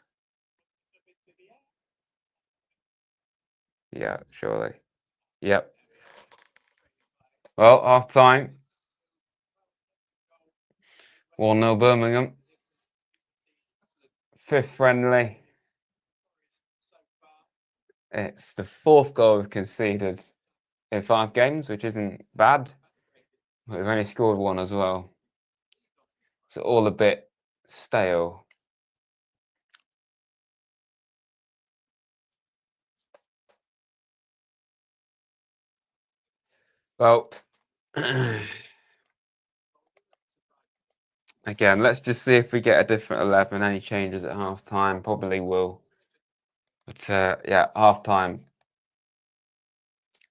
Yeah, surely. Yep. Well, half time. 1-0 Birmingham. 5th friendly. It's the 4th goal we've conceded in 5 games, which isn't bad. But we've only scored 1 as well. So all a bit stale. Well, again, let's just see if we get a different 11. Any changes at half time? Probably will. But yeah, half time.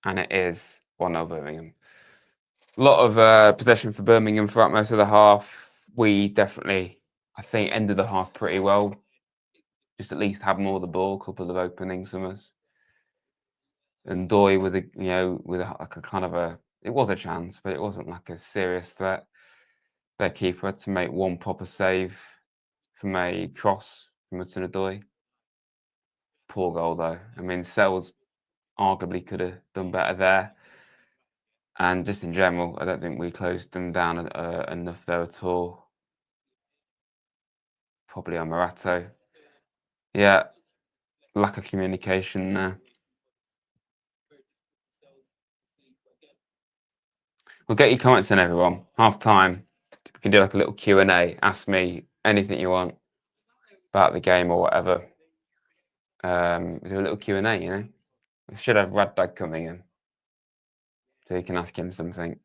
And it is 1-0 Birmingham. A lot of possession for Birmingham throughout most of the half. We definitely, I think, ended the half pretty well. Just at least had more of the ball, a couple of openings from us. And Doy with a, like a kind of a, it was a chance, but it wasn't like a serious threat. Their keeper had to make one proper save from a cross from Hudson-Odoi. Poor goal though. I mean, Sells arguably could have done better there. And just in general, I don't think we closed them down enough there at all. Probably on Morato. Yeah, lack of communication there. We'll get your comments in, everyone. Half time. We can do like a little Q&A. Ask me anything you want about the game or whatever. Do a little Q&A, you know. We should have Raddad coming in, so you can ask him something.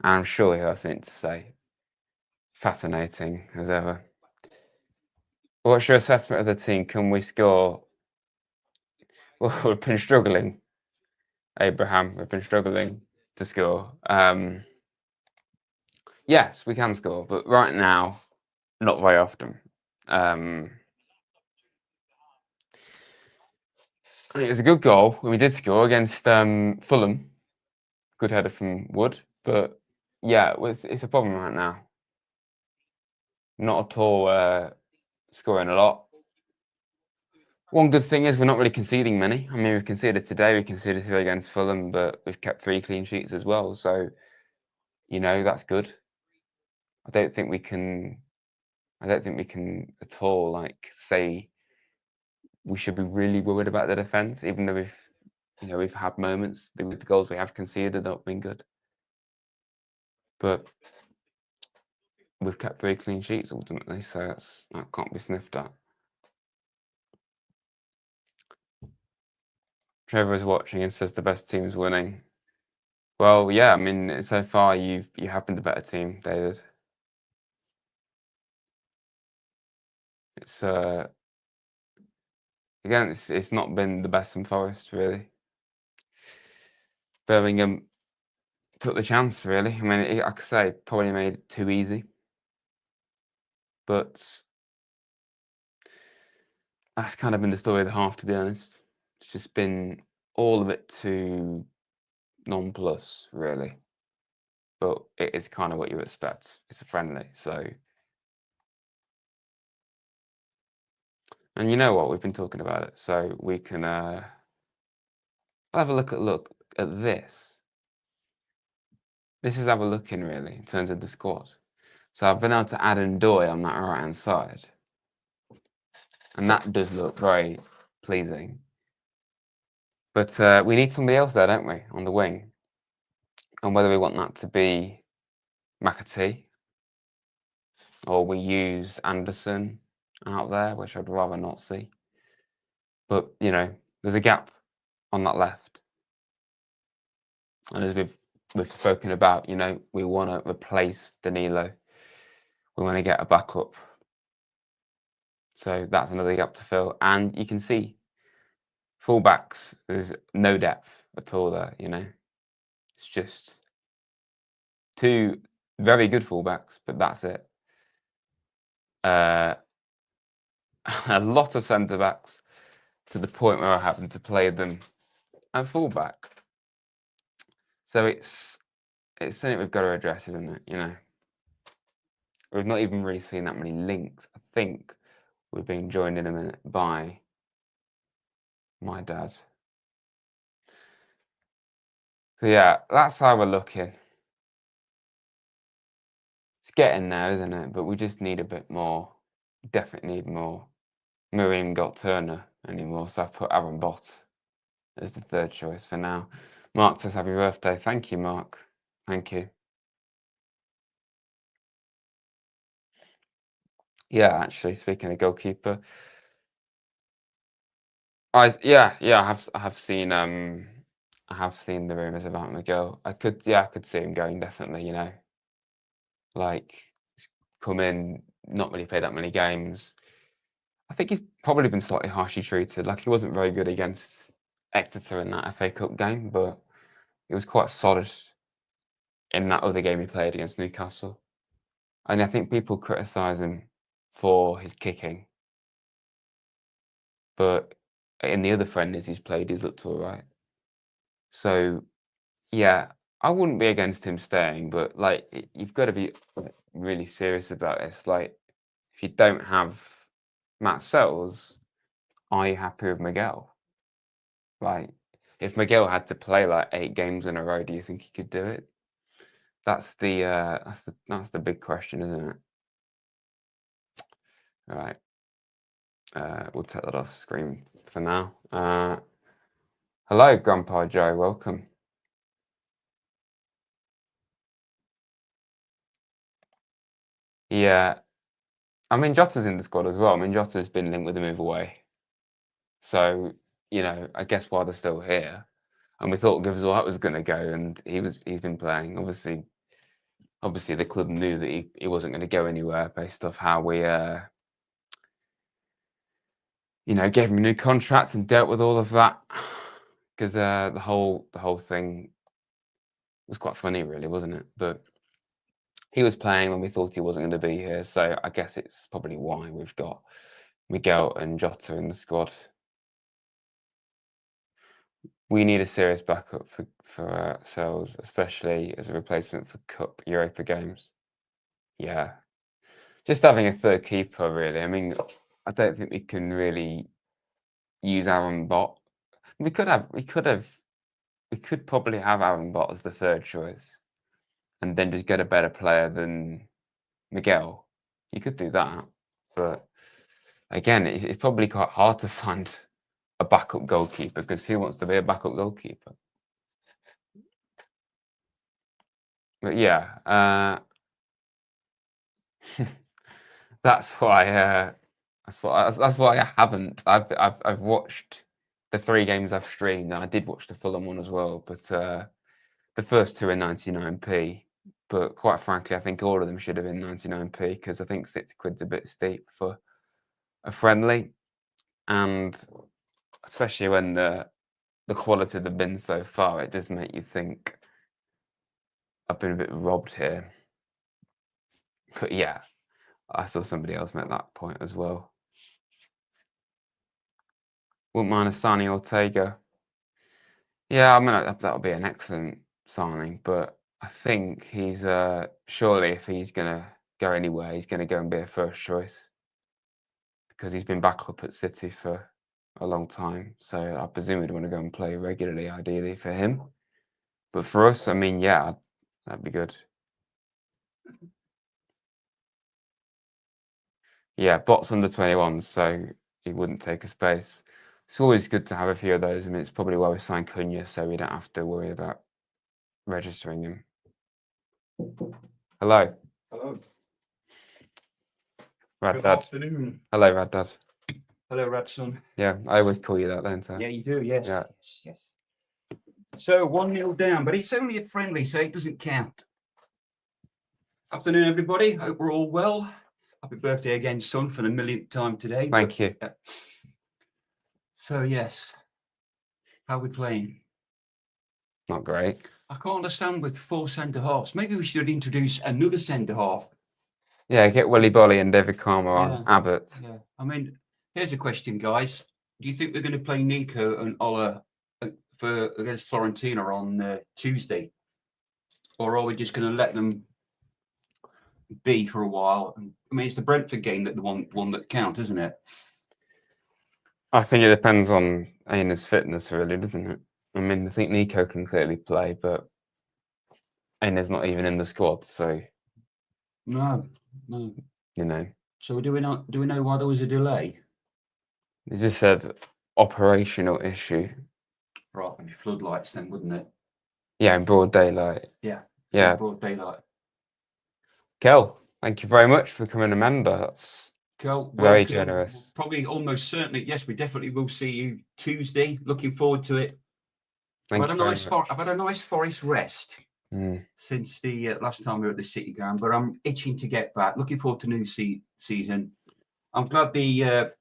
I'm sure he'll have something to say. Fascinating as ever. What's your assessment of the team? Can we score? Well, we've been struggling, Abraham. We've been struggling to score. Yes, we can score, but right now, not very often. It was a good goal when we did score against Fulham. Good header from Wood, but yeah, it's a problem right now. Not at all scoring a lot. One good thing is we're not really conceding many. I mean, we've conceded today, we conceded 3 against Fulham, but we've kept 3 clean sheets as well. So, you know, that's good. I don't think we can at all like say we should be really worried about the defence, even though we've had moments with the goals we have conceded that have been good. But we've kept 3 clean sheets ultimately, so that can't be sniffed at. Trevor is watching and says the best team's winning. Well, yeah, I mean, so far you have been the better team, David. It's again, it's not been the best from Forest really. Birmingham took the chance really. I mean, I could say probably made it too easy, but that's kind of been the story of the half, to be honest. It's just been all of it too non-plus, really. But it is kind of what you expect. It's a friendly, so. And you know what? We've been talking about it, so we can have a look at this. This is have a look in really in terms of the squad. So I've been able to add Ndoye on that right-hand side, and that does look very pleasing. But we need somebody else there, don't we, on the wing? And whether we want that to be McAtee or we use Anderson out there, which I'd rather not see. But, you know, there's a gap on that left. And as we've spoken about, you know, we want to replace Danilo. We want to get a backup. So that's another gap to fill. And you can see fullbacks, there's no depth at all there, you know. It's just 2 very good fullbacks, but that's it. A lot of centre-backs to the point where I happen to play them at fullback. So it's something we've got to address, isn't it? You know, we've not even really seen that many links. I think we're being joined in a minute by my dad. So yeah, that's how we're looking. It's getting there, isn't it? But we just need a bit more. Definitely need more. Miriam got Turner anymore, so I've put Aaron Bott as the 3rd choice for now. Mark says happy birthday. Thank you, Mark. Thank you. Yeah, actually, speaking of goalkeeper, I have seen the rumours about Miguel. I could see him going, definitely, you know. Like come in, not really played that many games. I think he's probably been slightly harshly treated. Like he wasn't very good against Exeter in that FA Cup game, but he was quite solid in that other game he played against Newcastle. And I think people criticise him for his kicking. But in the other friendlies he's played, he's looked all right. So, yeah, I wouldn't be against him staying, but like you've got to be really serious about this. Like, if you don't have Matt Sells, are you happy with Miguel? Like, if Miguel had to play like 8 games in a row, do you think he could do it? That's the big question, isn't it? All right. We'll take that off screen for now. Hello, Grandpa Joe. Welcome. Yeah. I mean, Jota's in the squad as well. I mean, Jota's been linked with a move away. So, you know, I guess while they're still here, and we thought Givswell was going to go, and he's been playing. Obviously, the club knew that he wasn't going to go anywhere based off how we gave him a new contract and dealt with all of that, because the whole thing was quite funny, really, wasn't it? But he was playing when we thought he wasn't going to be here, so I guess it's probably why we've got Miguel and Jota in the squad. We need a serious backup for ourselves, especially as a replacement for Cup Europa games. Yeah, just having a third keeper, really. I mean, I don't think we can really use Aaron Bott. We could probably have Aaron Bott as the third choice, and then just get a better player than Miguel. You could do that, but again, it's probably quite hard to find a backup goalkeeper, because who wants to be a backup goalkeeper? But yeah, that's why I haven't. I've watched the 3 games I've streamed, and I did watch the Fulham one as well. But the first 2 are 99p. But quite frankly, I think all of them should have been 99p, because I think £60's a bit steep for a friendly, and especially when the quality of the bin so far, it does make you think I've been a bit robbed here. But yeah, I saw somebody else make that point as well. Wouldn't mind a signing Ortega. Yeah, I mean, that'll be an excellent signing, but I think he's surely, if he's going to go anywhere, he's going to go and be a first choice, because he's been back up at City for a long time. So I presume we'd want to go and play regularly, ideally, for him. But for us, I mean, yeah, that'd be good. Yeah, Bott's under 21, so he wouldn't take a space. It's always good to have a few of those. I mean, it's probably why we signed Cunha, so we don't have to worry about registering him. Hello. Hello. Raddad. Good afternoon. Hello, Raddad. Hello, Radson. Yeah, I always call you that, don't I? Yeah, you do, yes. Yeah. Yes. So 1-0 down, but it's only a friendly, so it doesn't count. Afternoon, everybody. Hope we're all well. Happy birthday again, son, for the millionth time today. Thank you. So, yes. How are we playing? Not great. I can't understand with 4 centre-halves. Maybe we should introduce another centre-half. Yeah, get Willy Bolly and David Palmer on Abbott. Yeah. I mean, here's a question, guys. Do you think we're going to play Nico and Ola against Florentina on Tuesday? Or are we just going to let them be for a while? I mean, it's the Brentford game that the one that counts, isn't it? I think it depends on Aina's fitness, really, doesn't it? I mean, I think Nico can clearly play, but Aina's not even in the squad, so No. So do we know why there was a delay? You just said operational issue. Right, maybe floodlights then, wouldn't it? Yeah, in broad daylight. Yeah. Yeah. Broad daylight. Kel, thank you very much for becoming a member. That's Cool. very generous. Probably almost certainly, yes, we definitely will see you Tuesday. Looking forward to it. I've had a nice forest rest since the last time we were at the City Ground, but I'm itching to get back. Looking forward to new season. I'm glad the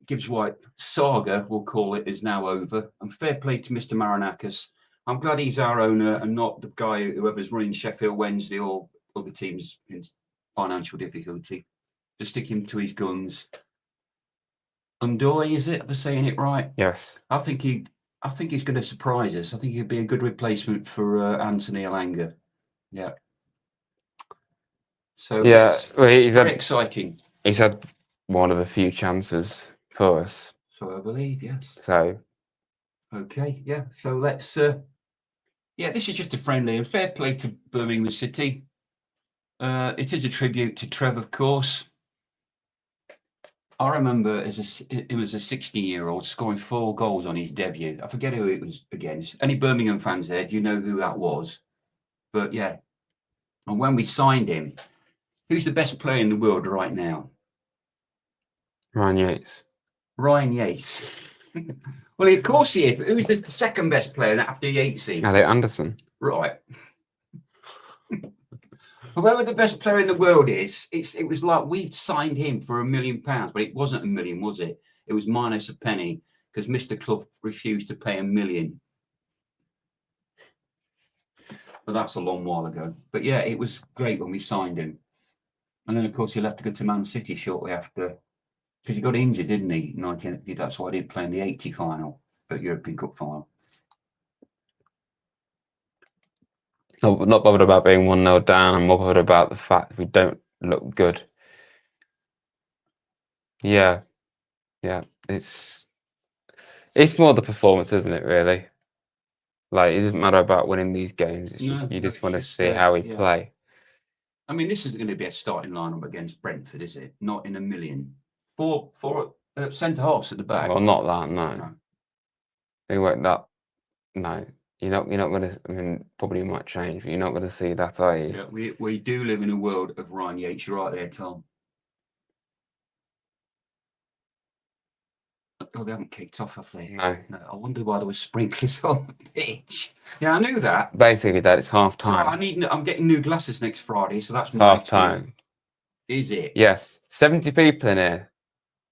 Gibbs White saga, we'll call it, is now over. And fair play to Mr. Marinakis. I'm glad he's our owner and not the guy whoever's running Sheffield Wednesday or other teams in financial difficulty. To stick him to his guns. Undoy, is it? For saying it right? Yes. I think he's going to surprise us. I think he'd be a good replacement for Anthony Elanga. Yeah. So yeah, well, he's very exciting. He's had one of a few chances for us. So I believe, yes. So. Okay, yeah. So let's. This is just a friendly and fair play to Birmingham City. It is a tribute to Trev, of course. I remember him as a 16-year-old scoring 4 goals on his debut. I forget who it was against. Any Birmingham fans there, do you know who that was? But yeah. And when we signed him, who's the best player in the world right now? Ryan Yates. Ryan Yates. Well, of course he is. But who's the second best player after Yatesy? Elliot Anderson. Right. Whoever the best player in the world is, it was like we'd signed him for £1 million, but it wasn't $1 million, was it? It was minus a penny because Mr. Clough refused to pay $1 million. But that's a long while ago. But yeah, it was great when we signed him. And then, of course, he left to go to Man City shortly after. Because he got injured, didn't he? That's why I didn't play in the 80 final, but European Cup final. Not bothered about being 1-0 down. I'm more bothered about the fact we don't look good. Yeah. It's more the performance, isn't it, really? Like, it doesn't matter about winning these games. You just want to see how we play. I mean, this isn't going to be a starting lineup against Brentford, is it? Not in a million. Four centre halves at the back. Well, not that, no. They won't that. No, you're not going to. I mean, probably might change, but you're not going to see that, are you? Yeah, we do live in a world of Ryan Yates. You're right there, Tom. Oh, they haven't kicked off, have they? No. I wonder why there was sprinklers on the pitch. Yeah, I knew that. Basically, that it's half time. So I'm getting new glasses next Friday, so that's half time. Is it? Yes, 70 people in here.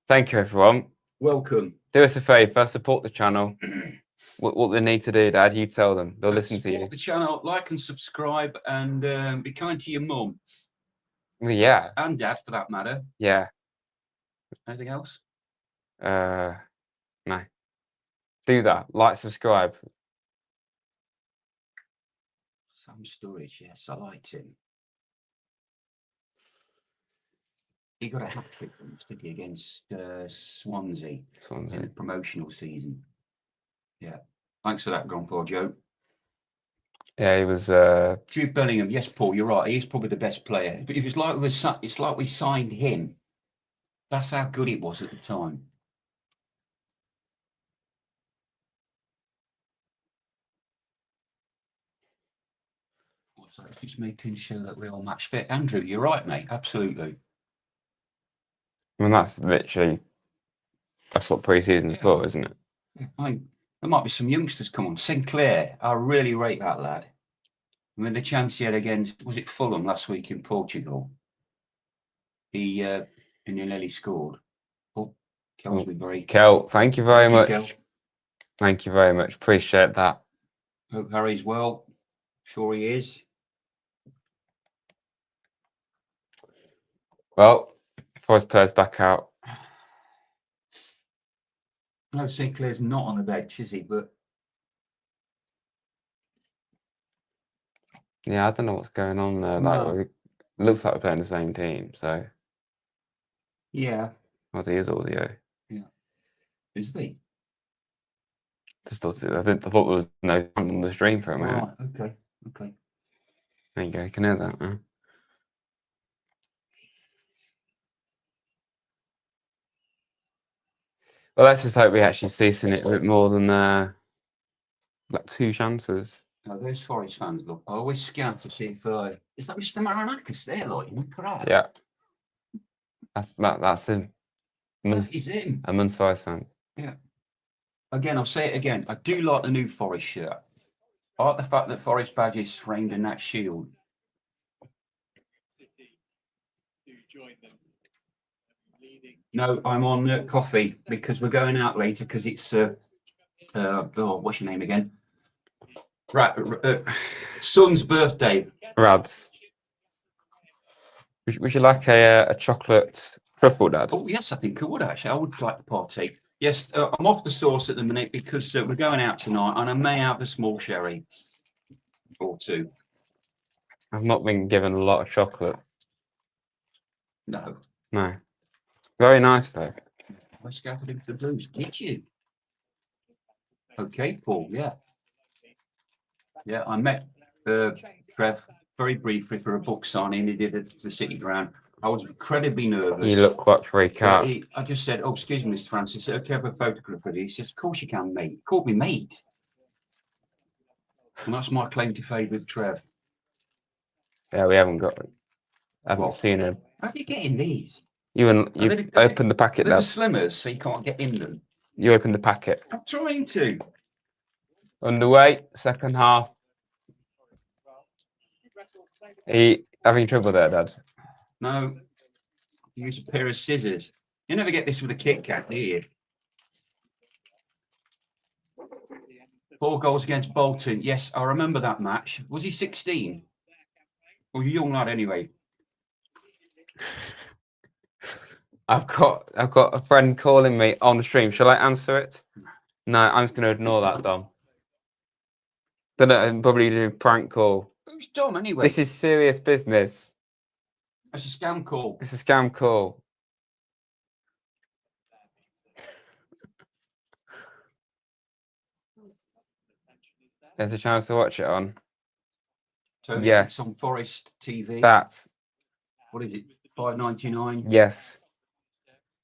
Thank you, everyone. Welcome. Do us a favour, support the channel. What they need to do, Dad, you tell them. They'll listen to you. Support the channel, like and subscribe, and be kind to your mum. Well, yeah. And Dad, for that matter. Yeah. Anything else? No. Do that. Like, subscribe. Sam Sturridge, yes, I liked him. He got a hat-trick once, did he, against Swansea in the promotional season. Yeah. Thanks for that, Grandpa Joe. Yeah, he was. Jude Bellingham, yes, Paul, you're right. He's probably the best player. But it's like we signed him. That's how good it was at the time. So just making sure that we're all match fit. Andrew, you're right, mate. Absolutely. I mean, that's what pre-season's for, isn't it? There might be some youngsters come on. Sinclair, I really rate that lad. I mean, the chance he had against, was it Fulham last week in Portugal? He nearly scored. Oh, Kel's been very... Kel, thank you very much. Thank you very much. Appreciate that. Hope Harry's well. Sure he is. Well, Forest players back out. No, Sinclair's not on the bench, is he? But yeah, I don't know what's going on there. No. Like, it looks like we're playing the same team. So yeah, Aussie is audio. yeah, is he? Just thought I thought there was no sound on the stream for a minute. Right, okay. There you go. You can hear that, huh? Well, let's just hope we actually see it a bit more than like 2 chances. Now, those Forest fans, look, I always scan to see if is that Mr. Maranakis there, like in the crowd? Yeah, that's him. That is him. A Munster Forest fan. Yeah. Again, I'll say it again. I do like the new Forest shirt. I like the fact that Forest badge is framed in that shield. No, I'm on coffee because we're going out later because it's what's your name again? Right, son's birthday. Rads. Would you like a chocolate truffle, Dad? Oh yes, I think I would actually. I would like to partake. Yes, I'm off the sauce at the minute because we're going out tonight, and I may have a small sherry or 2. I've not been given a lot of chocolate. No. Very nice though. I scattered him for the Blues. Did you? Okay, Paul. Yeah. Yeah, I met Trev very briefly for a book signing he did at the City Ground. I was incredibly nervous. You look quite freaked out. I just said, "Oh, excuse me, Mr. Francis, okay, I have a photograph of you." He says, "Of course you can, mate." He called me mate. And that's my claim to fame with Trev. Yeah, we haven't seen him. How are you getting these? You opened the packet, They're Dad. slimmers, so you can't get in them. You opened the packet. I'm trying to. Underway, second half. Are you having trouble there, Dad? No. Use a pair of scissors. You never get this with a Kit Kat, do you? 4 goals against Bolton. Yes, I remember that match. Was he 16? Well, you're a young lad anyway. I've got a friend calling me on the stream. Shall I answer it? No, I'm just going to ignore that, Dom. Don't know, I'm probably do a prank call. Who's Dom anyway? This is serious business. That's a scam call. It's a scam call. There's a chance to watch it on. Tony, Yes. it's on Forest TV. That. What is it? $5.99. Yes.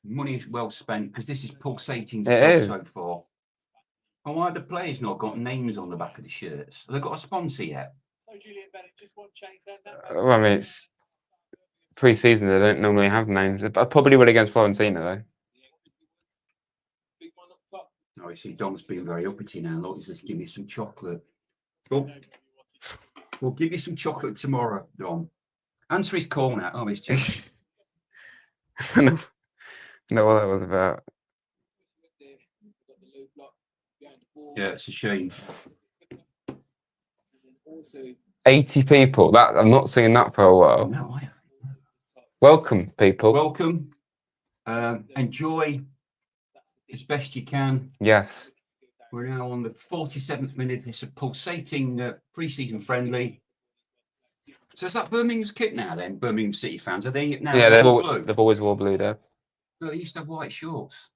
Money is well spent because this is pulsating It stuff is. so far. And why have the players not got names on the back of the shirts? Have they got a sponsor yet? Well, I mean, it's pre-season. They don't normally have names. I probably will against Florentina, though. Oh, you see, Dom's being very uppity now. Look, he's just give me some chocolate. Oh, we'll give you some chocolate tomorrow, Dom. Answer his call now. Oh, he's just... I don't know what that was about. Yeah, it's a shame. 80 people. That I've not seen that for a while. No, I haven't. Welcome, people. Welcome. Enjoy as best you can. Yes. We're now on the 47th minute. It's a pulsating pre-season friendly. So is that Birmingham's kit now then? Birmingham City fans, are they now? Yeah, blue? they've always wore blue, Dad. No, they used to have white shorts.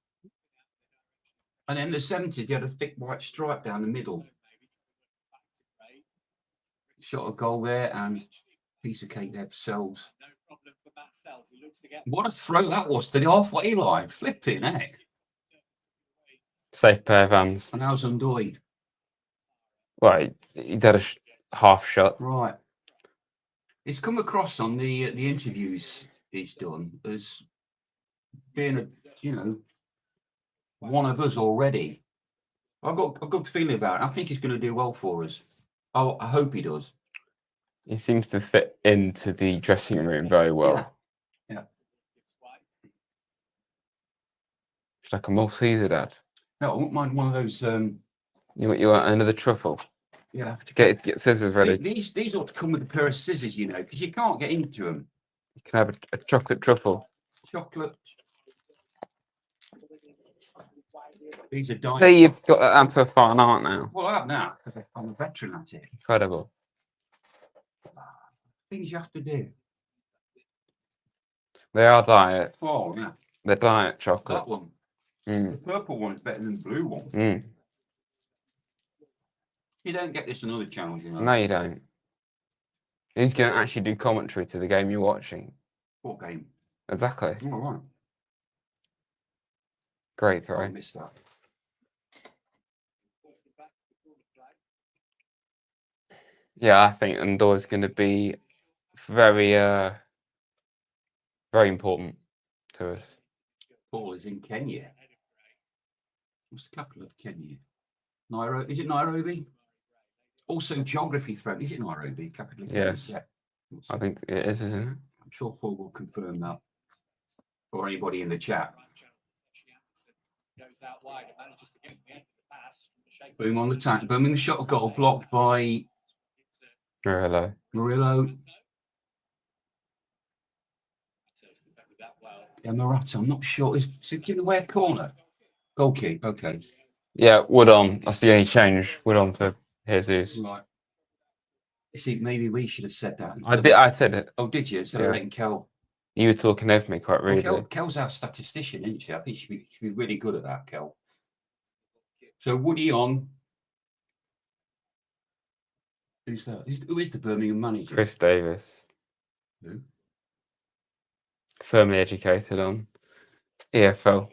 And in the 70s, they had a thick white stripe down the middle. Shot a goal there and piece of cake there for Sells. What a throw that was to the halfway line. Flipping heck. Safe pair of hands. And how's Undoy? Well, he's had a half shot. Right. It's come across on the interviews he's done as being a, one of us already. I've got a good feeling about it. I think he's going to do well for us. I hope he does. He seems to fit into the dressing room very well. Yeah. It's like a Malteser, Dad. No, I wouldn't mind one of those. You want another truffle? Yeah. Get scissors ready. These ought to come with a pair of scissors, because you can't get into them. You can have a chocolate truffle. Chocolate. These are diamonds. Say you've got that answer fine art now. Well, I have now, because I'm a veteran at it. Incredible. Things you have to do. They are diet. Oh, yeah. They're diet chocolate. That one. Mm. The purple one is better than the blue one. Mm. You don't get this on other channels, No, you don't. Who's going to actually do commentary to the game you're watching? What game? Exactly. All right. Great I throw. missed that. Yeah, I think Undoy's going to be very, very important to us. Paul is in Kenya. What's the capital of Kenya? Nairobi. Is it Nairobi? Also, geography threat. Is it Nairobi? Capital of Kenya? Yes. Yeah. I think it is, isn't it? I'm sure Paul will confirm that. Or anybody in the chat. Boom on the tank. Birmingham shot a goal blocked by Hello. Murillo. Yeah, Morata. I'm not sure. Is it giving away a corner? Goal kick. Okay. Yeah, Wood on. That's the only change. Wood on for Jesus. Right. You see, maybe we should have said that. I said it. Oh, did you? Instead of letting Kel. You were talking over me quite Well, rudely. Kel's our statistician, isn't she? I think she'd be really good at that, Kel. So Woody on. Who's that? Who is the Birmingham manager? Chris Davis. Who? Firmly educated on EFL.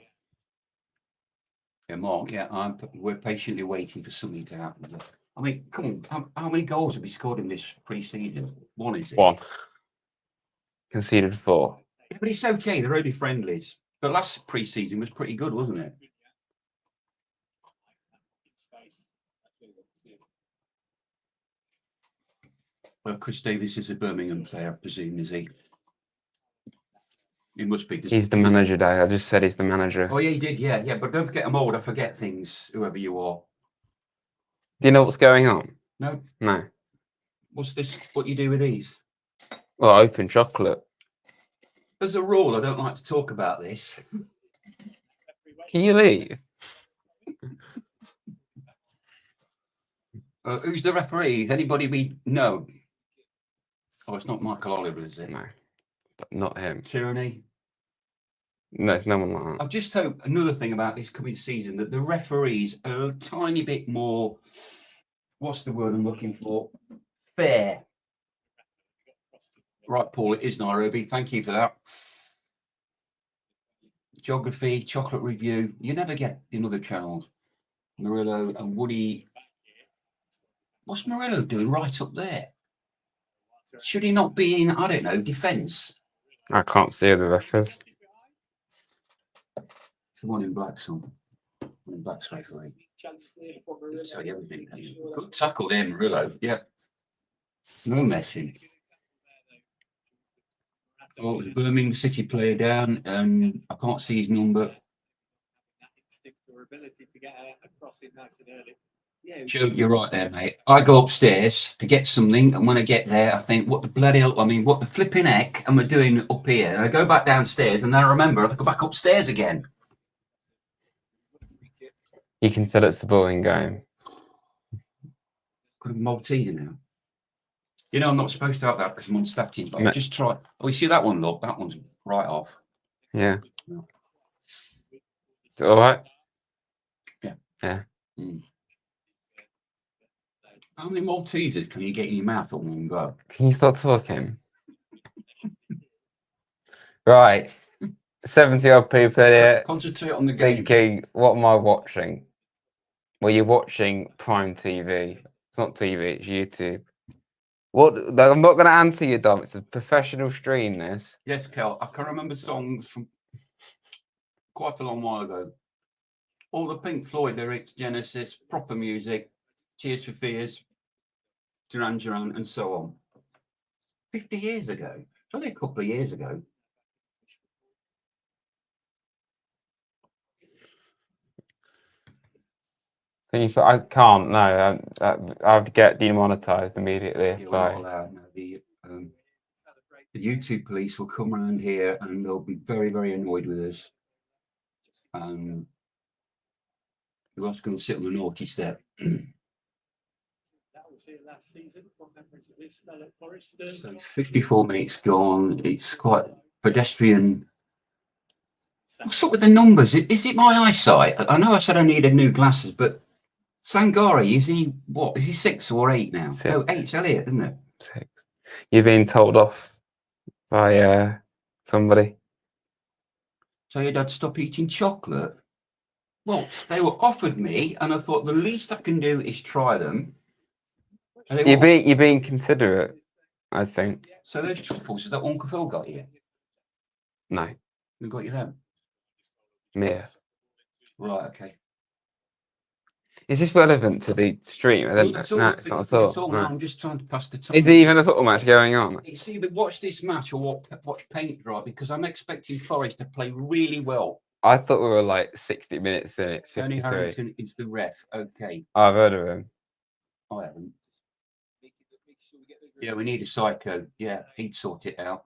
Yeah, Mark. Yeah, we're patiently waiting for something to happen. I mean, come on. How many goals have we scored in this pre-season? One, is it? One. Conceded 4. Yeah, but it's okay. They're only friendlies. But last pre-season was pretty good, wasn't it? Well, Chris Davis is a Birmingham player, I presume, is he? He must be. He's the manager, Dad. I just said he's the manager. Oh, yeah, he did. Yeah. But don't forget, I'm old. I forget things, whoever you are. Do you know what's going on? No. No. What's this? What you do with these? Well, open chocolate. As a rule, I don't like to talk about this. Can you leave? Who's the referee? Is anybody we know? Oh, it's not Michael Oliver, is it? No, not him. Tyranny. No, it's no one like that. I just hope another thing about this coming season that the referees are a tiny bit more. What's the word I'm looking for? Fair. Right, Paul, it is Nairobi. Thank you for that. Geography, chocolate review. You never get in other channels. Murillo and Woody. What's Murillo doing right up there? Should he not be in, I don't know, defence? I can't see the reference. It's the one in black, son. One in black's referee. Tell you everything. Good tackle there, Murillo. Yeah. No messing. Oh, the Birmingham City player down, and I can't see his number. Joe, you're right there, mate. I go upstairs to get something, and when I get there, I think, what the bloody hell, I mean, what the flipping heck am I doing up here? And I go back downstairs, and then I remember I have to go back upstairs again. You can tell it's a boring game. Got a Malteser now. You know, I'm not supposed to have that because I'm on statins, but I'll just try. Oh, you see that one? Look, that one's right off. Yeah. All right. Yeah. Yeah. Mm. How many Maltesers can you get in your mouth at one go? Can you start talking? Right. 70 odd people here. Concentrate on the game. Thinking, what am I watching? Well, you're watching Prime TV. It's not TV, it's YouTube. What? I'm not going to answer you, Dom. It's a professional stream, this. Yes, Kel. I can remember songs from quite a long while ago. All the Pink Floyd lyrics, Genesis, proper music, Tears for Fears, Duran Duran, and so on. 50 years ago. Only a couple of years ago. I can't. No, I'd get demonetized immediately. You're not allowed. No, the YouTube police will come around here and they'll be very, very annoyed with us. Who else going to sit on the naughty step? So 54 minutes gone. It's quite pedestrian. What's up with the numbers? Is it my eyesight? I know I said I needed new glasses, but Sangari, is he what? Is he 6 or 8 now? 6. No, 8's Elliot, isn't it? 6. You're being told off by somebody. So your dad stop eating chocolate? Well, they were offered me, and I thought the least I can do is try them. You're being considerate, I think. So those truffles, is that Uncle Phil got you? No. Who got you them? Yeah. Right, okay. Is this relevant to the stream? I don't know. No, it's not at all. No. I'm just trying to pass the time. Is there even a football match going on? It's either watch this match or watch paint dry, because I'm expecting Forest to play really well. I thought we were like 60 minutes in. It's 53. Tony Harrington is the ref. Okay. I've heard of him. I haven't. Yeah, we need a psycho. Yeah, he'd sort it out.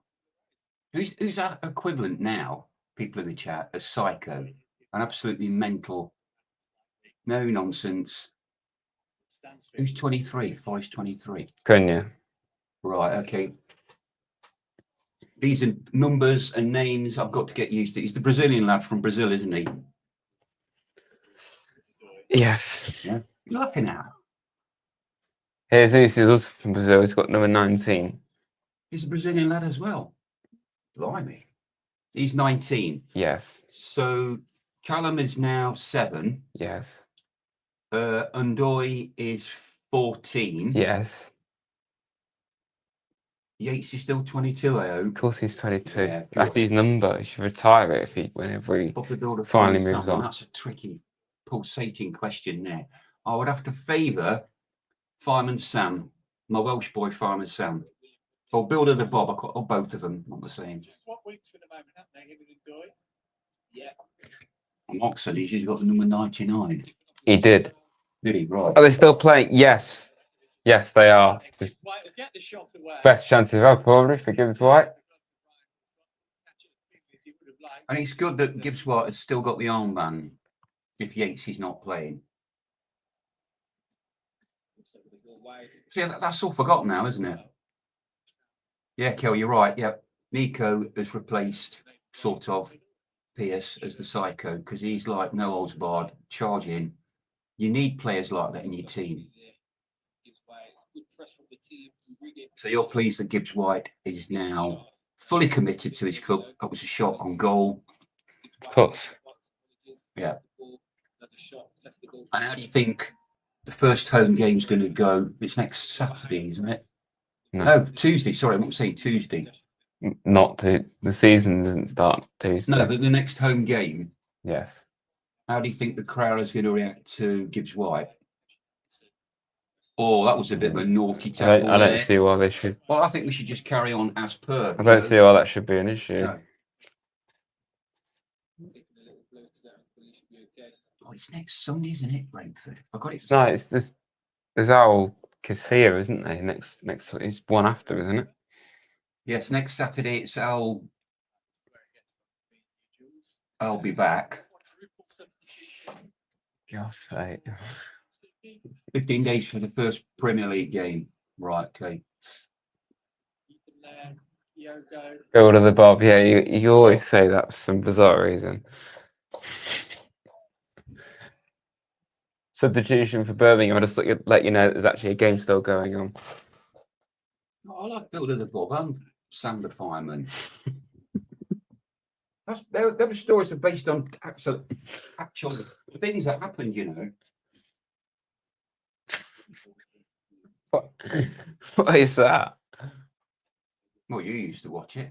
Who's our equivalent now, people in the chat, as psycho? An absolutely mental, no nonsense. Who's 23? Forest 23. Cunha. Right, okay. These are numbers and names I've got to get used to. He's the Brazilian lad from Brazil, isn't he? Yes. Yeah. You're laughing at. Here's this is also from Brazil. He's got number 19. He's a Brazilian lad as well. Blimey. He's 19. Yes. So Callum is now 7. Yes. Undoy is 14. Yes. Yates is still 22, I hope. Of course he's 22. Yeah, that's his number. He should retire it whenever he finally moves on. That's a tricky, pulsating question there. I would have to favour Fireman Sam, my Welsh boy Fireman Sam. Or Builder the Bob, or both of them, I'm saying. Just what weeks for the moment, haven't they? Him and Undoy? Yeah. And Oxford, he's got the number 99. He did. Did he? Right. Are they still playing? Yes. Yes, they are. Just best chances of probably for Gibbs White. And it's good that Gibbs White has still got the armband if Yates is not playing. See, that's all forgotten now, isn't it? Yeah, Kel, you're right. Yeah, Nico has replaced sort of Pierce as the psycho because he's like no holds barred, charge in. You need players like that in your team. So you're pleased that Gibbs White is now fully committed to his club. That was a shot on goal. Of course. Yeah. And how do you think the first home game's going to go? It's next Saturday, isn't it? No, Tuesday. Sorry, I'm not saying Tuesday. Not to the season doesn't start Tuesday. No, but the next home game. Yes. How do you think the crowd is going to react to Gibbs White? Oh, that was a bit of a naughty tackle. I don't see why they should. Well, I think we should just carry on as per. I don't see why that should be an issue. No. Oh, it's next Sunday, isn't it, Brentford? I got it. No, it's this. There's Al Casilla, isn't there? Next, it's one after, isn't it? Yes, next Saturday it's I'll be back. God's sake. 15 days for the first Premier League game. Right, okay. Go to the Bob. Yeah, you always say that for some bizarre reason. Substitution for Birmingham. I just thought you'd let you know there's actually a game still going on. I like Bill to the Bob and Sam the Fireman. Those stories are based on actual things that happened, you know. What is that? Well, you used to watch it.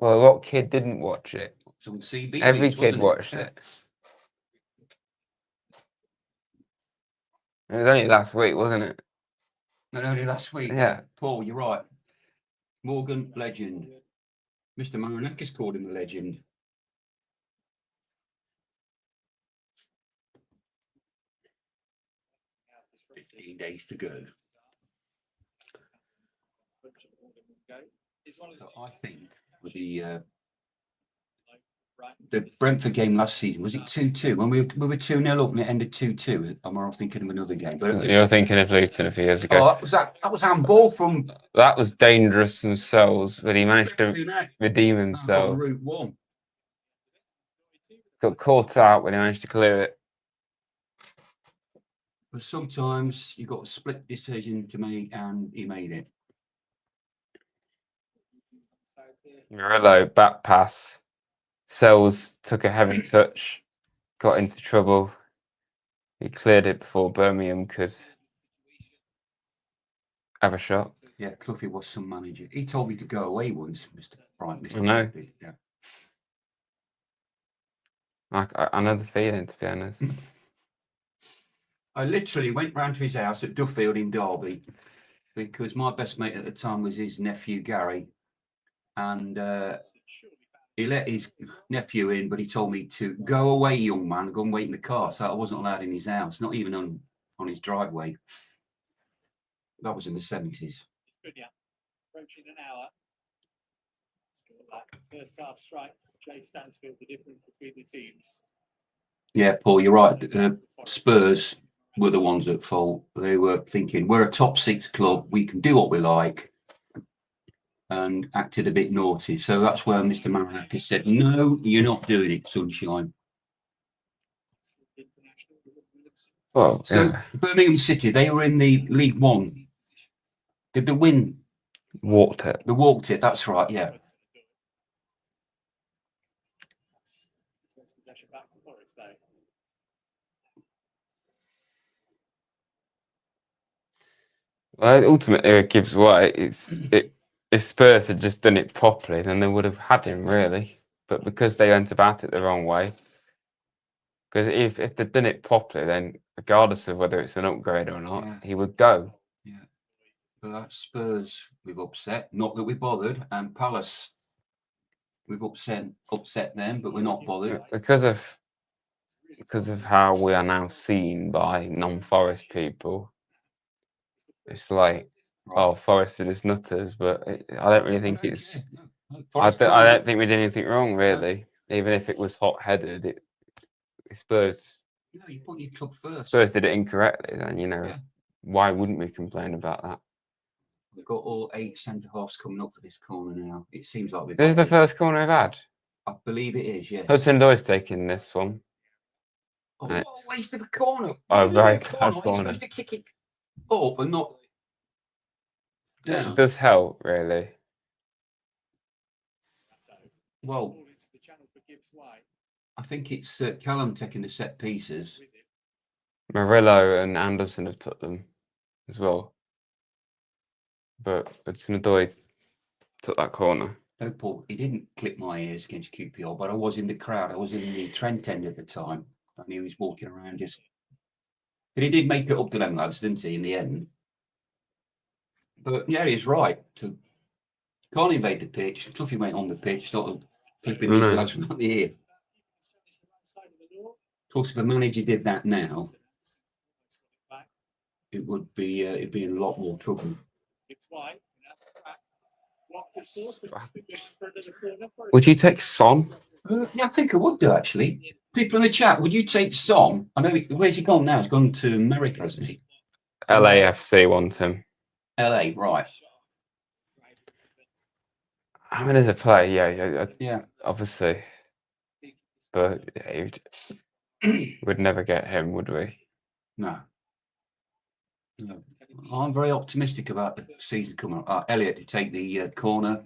Well, what kid didn't watch it? It's on CB. Every kid watched it. It was only last week, wasn't it? No, only last week. Yeah. Paul, you're right. Morgan, legend. Mr. Maranakis called him a legend. Days to go. So I think with the Brentford game last season, was it 2-2? When we were 2-0 up and it ended 2-2. I'm thinking of another game. But you're thinking of Luton a few years ago. Oh, that was handball from. That was dangerous themselves, but he managed to redeem himself. Route 1. Got caught out when he managed to clear it. But sometimes you've got a split decision to make, and he made it. Murillo, back pass. Sells took a heavy touch, got into trouble. He cleared it before Birmingham could have a shot. Yeah, Cluffy was some manager. He told me to go away once, Mr. Bright. Mr. I know. Cluffy, yeah. I know the feeling, to be honest. I literally went round to his house at Duffield in Derby because my best mate at the time was his nephew Gary, and he let his nephew in, but he told me to go away, young man, go and wait in the car. So I wasn't allowed in his house, not even on his driveway. That was in the 70s. Good, yeah. Approaching an hour. Still that first half strike. Jay Stansfield, the difference between the teams. Yeah, Paul, you're right. Spurs were the ones at fault. They were thinking, we're a top 6 club, we can do what we like, and acted a bit naughty. So that's where Mr. Maranakis said, no, you're not doing it, sunshine. Well, So yeah. Birmingham City, they were in the League One. Did they win? Walked it. They walked it, that's right, yeah. Well, ultimately, it gives way. If Spurs had just done it properly, then they would have had him, really. But because they went about it the wrong way, because if they'd done it properly, then regardless of whether it's an upgrade or not, Yeah. he would go. Yeah. But that's Spurs we've upset, not that we bothered, and Palace we've upset them, but we're not bothered. Because of because of how we are now seen by non-Forest people, it's like, oh, Forest are just nutters, but I don't really think it's. I don't think we did anything wrong, really. Even if it was hot-headed, Spurs. No, you put your club first. Spurs did it incorrectly, then why wouldn't we complain about that? We've got all 8 centre halves coming up for this corner now. It seems like This is the first corner we've had. I believe it is, yes. Hudson-Doyle's taking this one. Oh, what a waste of a corner. Oh, very bad He's corner. supposed to kick it up and not down. It does help, really. Well, I think it's Callum taking the set pieces. Murillo and Anderson have took them as well. But Hudson-Odoi took that corner. No, Paul, he didn't clip my ears against QPR, but I was in the crowd. I was in the Trent end at the time. And he was walking around just... But he did make it up to them lads, didn't he, in the end? But yeah, he's right. Can't invade the pitch. Cluffy went on the pitch, started clipping these lads from the ear. Of course, if the manager did that now, it would be it'd be a lot more trouble. Would you take Son? Yeah, I think I would do, actually. People in the chat, would you take Son? I know, where's he gone now? He's gone to America, hasn't he? LAFC want him. LA, right. I mean, as a player, Yeah. Obviously. But we'd never get him, would we? No. I'm very optimistic about the season coming up. Elliot to take the corner.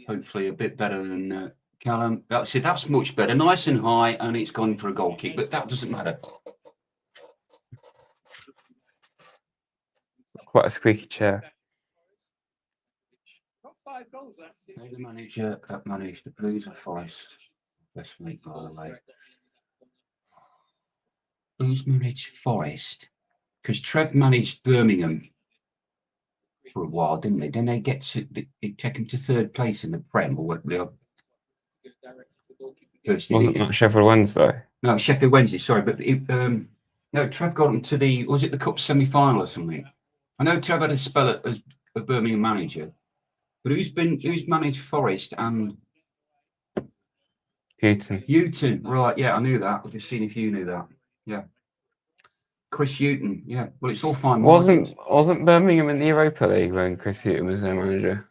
Hopefully a bit better than Callum. That's much better. Nice and high, and it's gone for a goal kick, but that doesn't matter. Quite a squeaky chair. The manager that managed the Blues of Forest. Let's make all the way. Who's managed Forest? Because Trev managed Birmingham for a while, didn't they? Then they take him to 3rd place in the Prem or what? Wasn't that Sheffield Wednesday? No, Sheffield Wednesday. Sorry, but no, Trev got him to was it the Cup semi-final or something? I know Trev had a spell as a Birmingham manager, but who's managed Forest and Houghton? Right? Yeah, I knew that. I've just seen if you knew that. Yeah. Chris Houghton, yeah. Well, it's all fine. Wasn't Birmingham in the Europa League when Chris Houghton was their manager?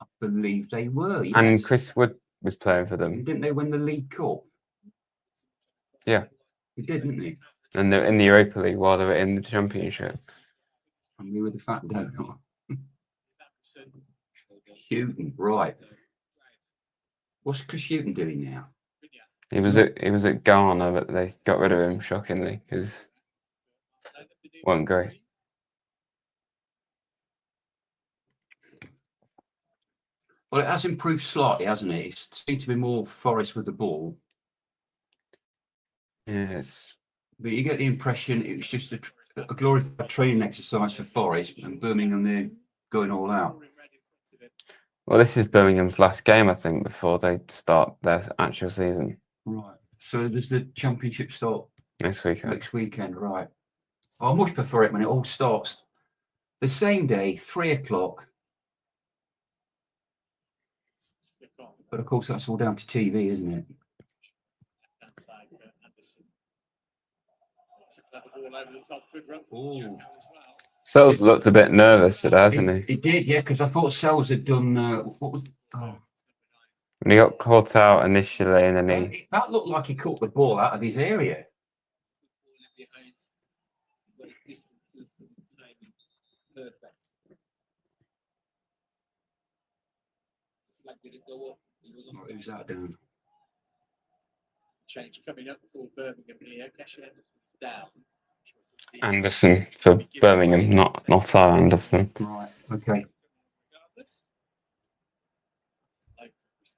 I believe they were. Yes. And Chris Wood was playing for them. Didn't they win the League Cup? Yeah. They did, didn't they? And they're in the Europa League while they were in the Championship. And we were the fat donut. Houghton, right. What's Chris Houghton doing now? He was at Ghana, but they got rid of him shockingly because wasn't great. Well, it has improved slightly, hasn't it? It seems to be more Forest with the ball. Yes. But you get the impression it was just a glorified training exercise for Forest, and Birmingham, they're going all out. Well, this is Birmingham's last game, I think, before they start their actual season. Right. So does the Championship start next weekend? Next weekend, right. I much prefer it when it all starts the same day, 3 o'clock. But of course, that's all down to TV, isn't it? Oh. Sells looked a bit nervous today, hasn't he? He did, yeah, because I thought Sells had done what was. Oh. When he got caught out initially, and then that looked like he caught the ball out of his area. Who's that doing? Change coming up for Birmingham here. Down. Anderson for Birmingham, not our Anderson. Right. Okay. Like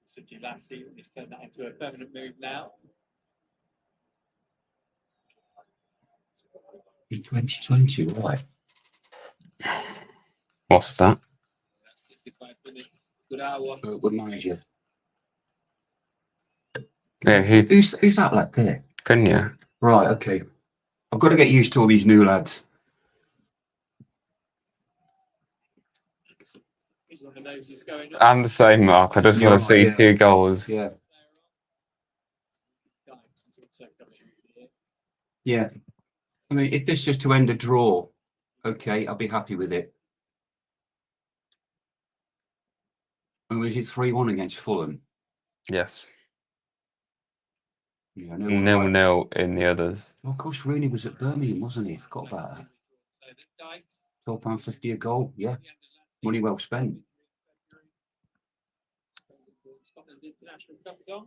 City last season, he's turned that into a permanent move now. In 2020, right? What's that? That's 65 minutes. Good hour. Good manager. Yeah, Who's that lad there? couldn't you? Right, okay. I've got to get used to all these new lads. He's one of those who's going up. I'm the same, Mark. I just You're want to right, see yeah. 2 goals. Yeah. Dimes is also coming in here. Yeah. I mean, if this is to end a draw, okay, I'll be happy with it. And was it 3-1 against Fulham? Yes. Yeah, I know. 0-0 in the others. Well, of course, Rooney was at Birmingham, wasn't he? I forgot about that. £12.50 a goal. Yeah. Money well spent. Scotland International Cup is on.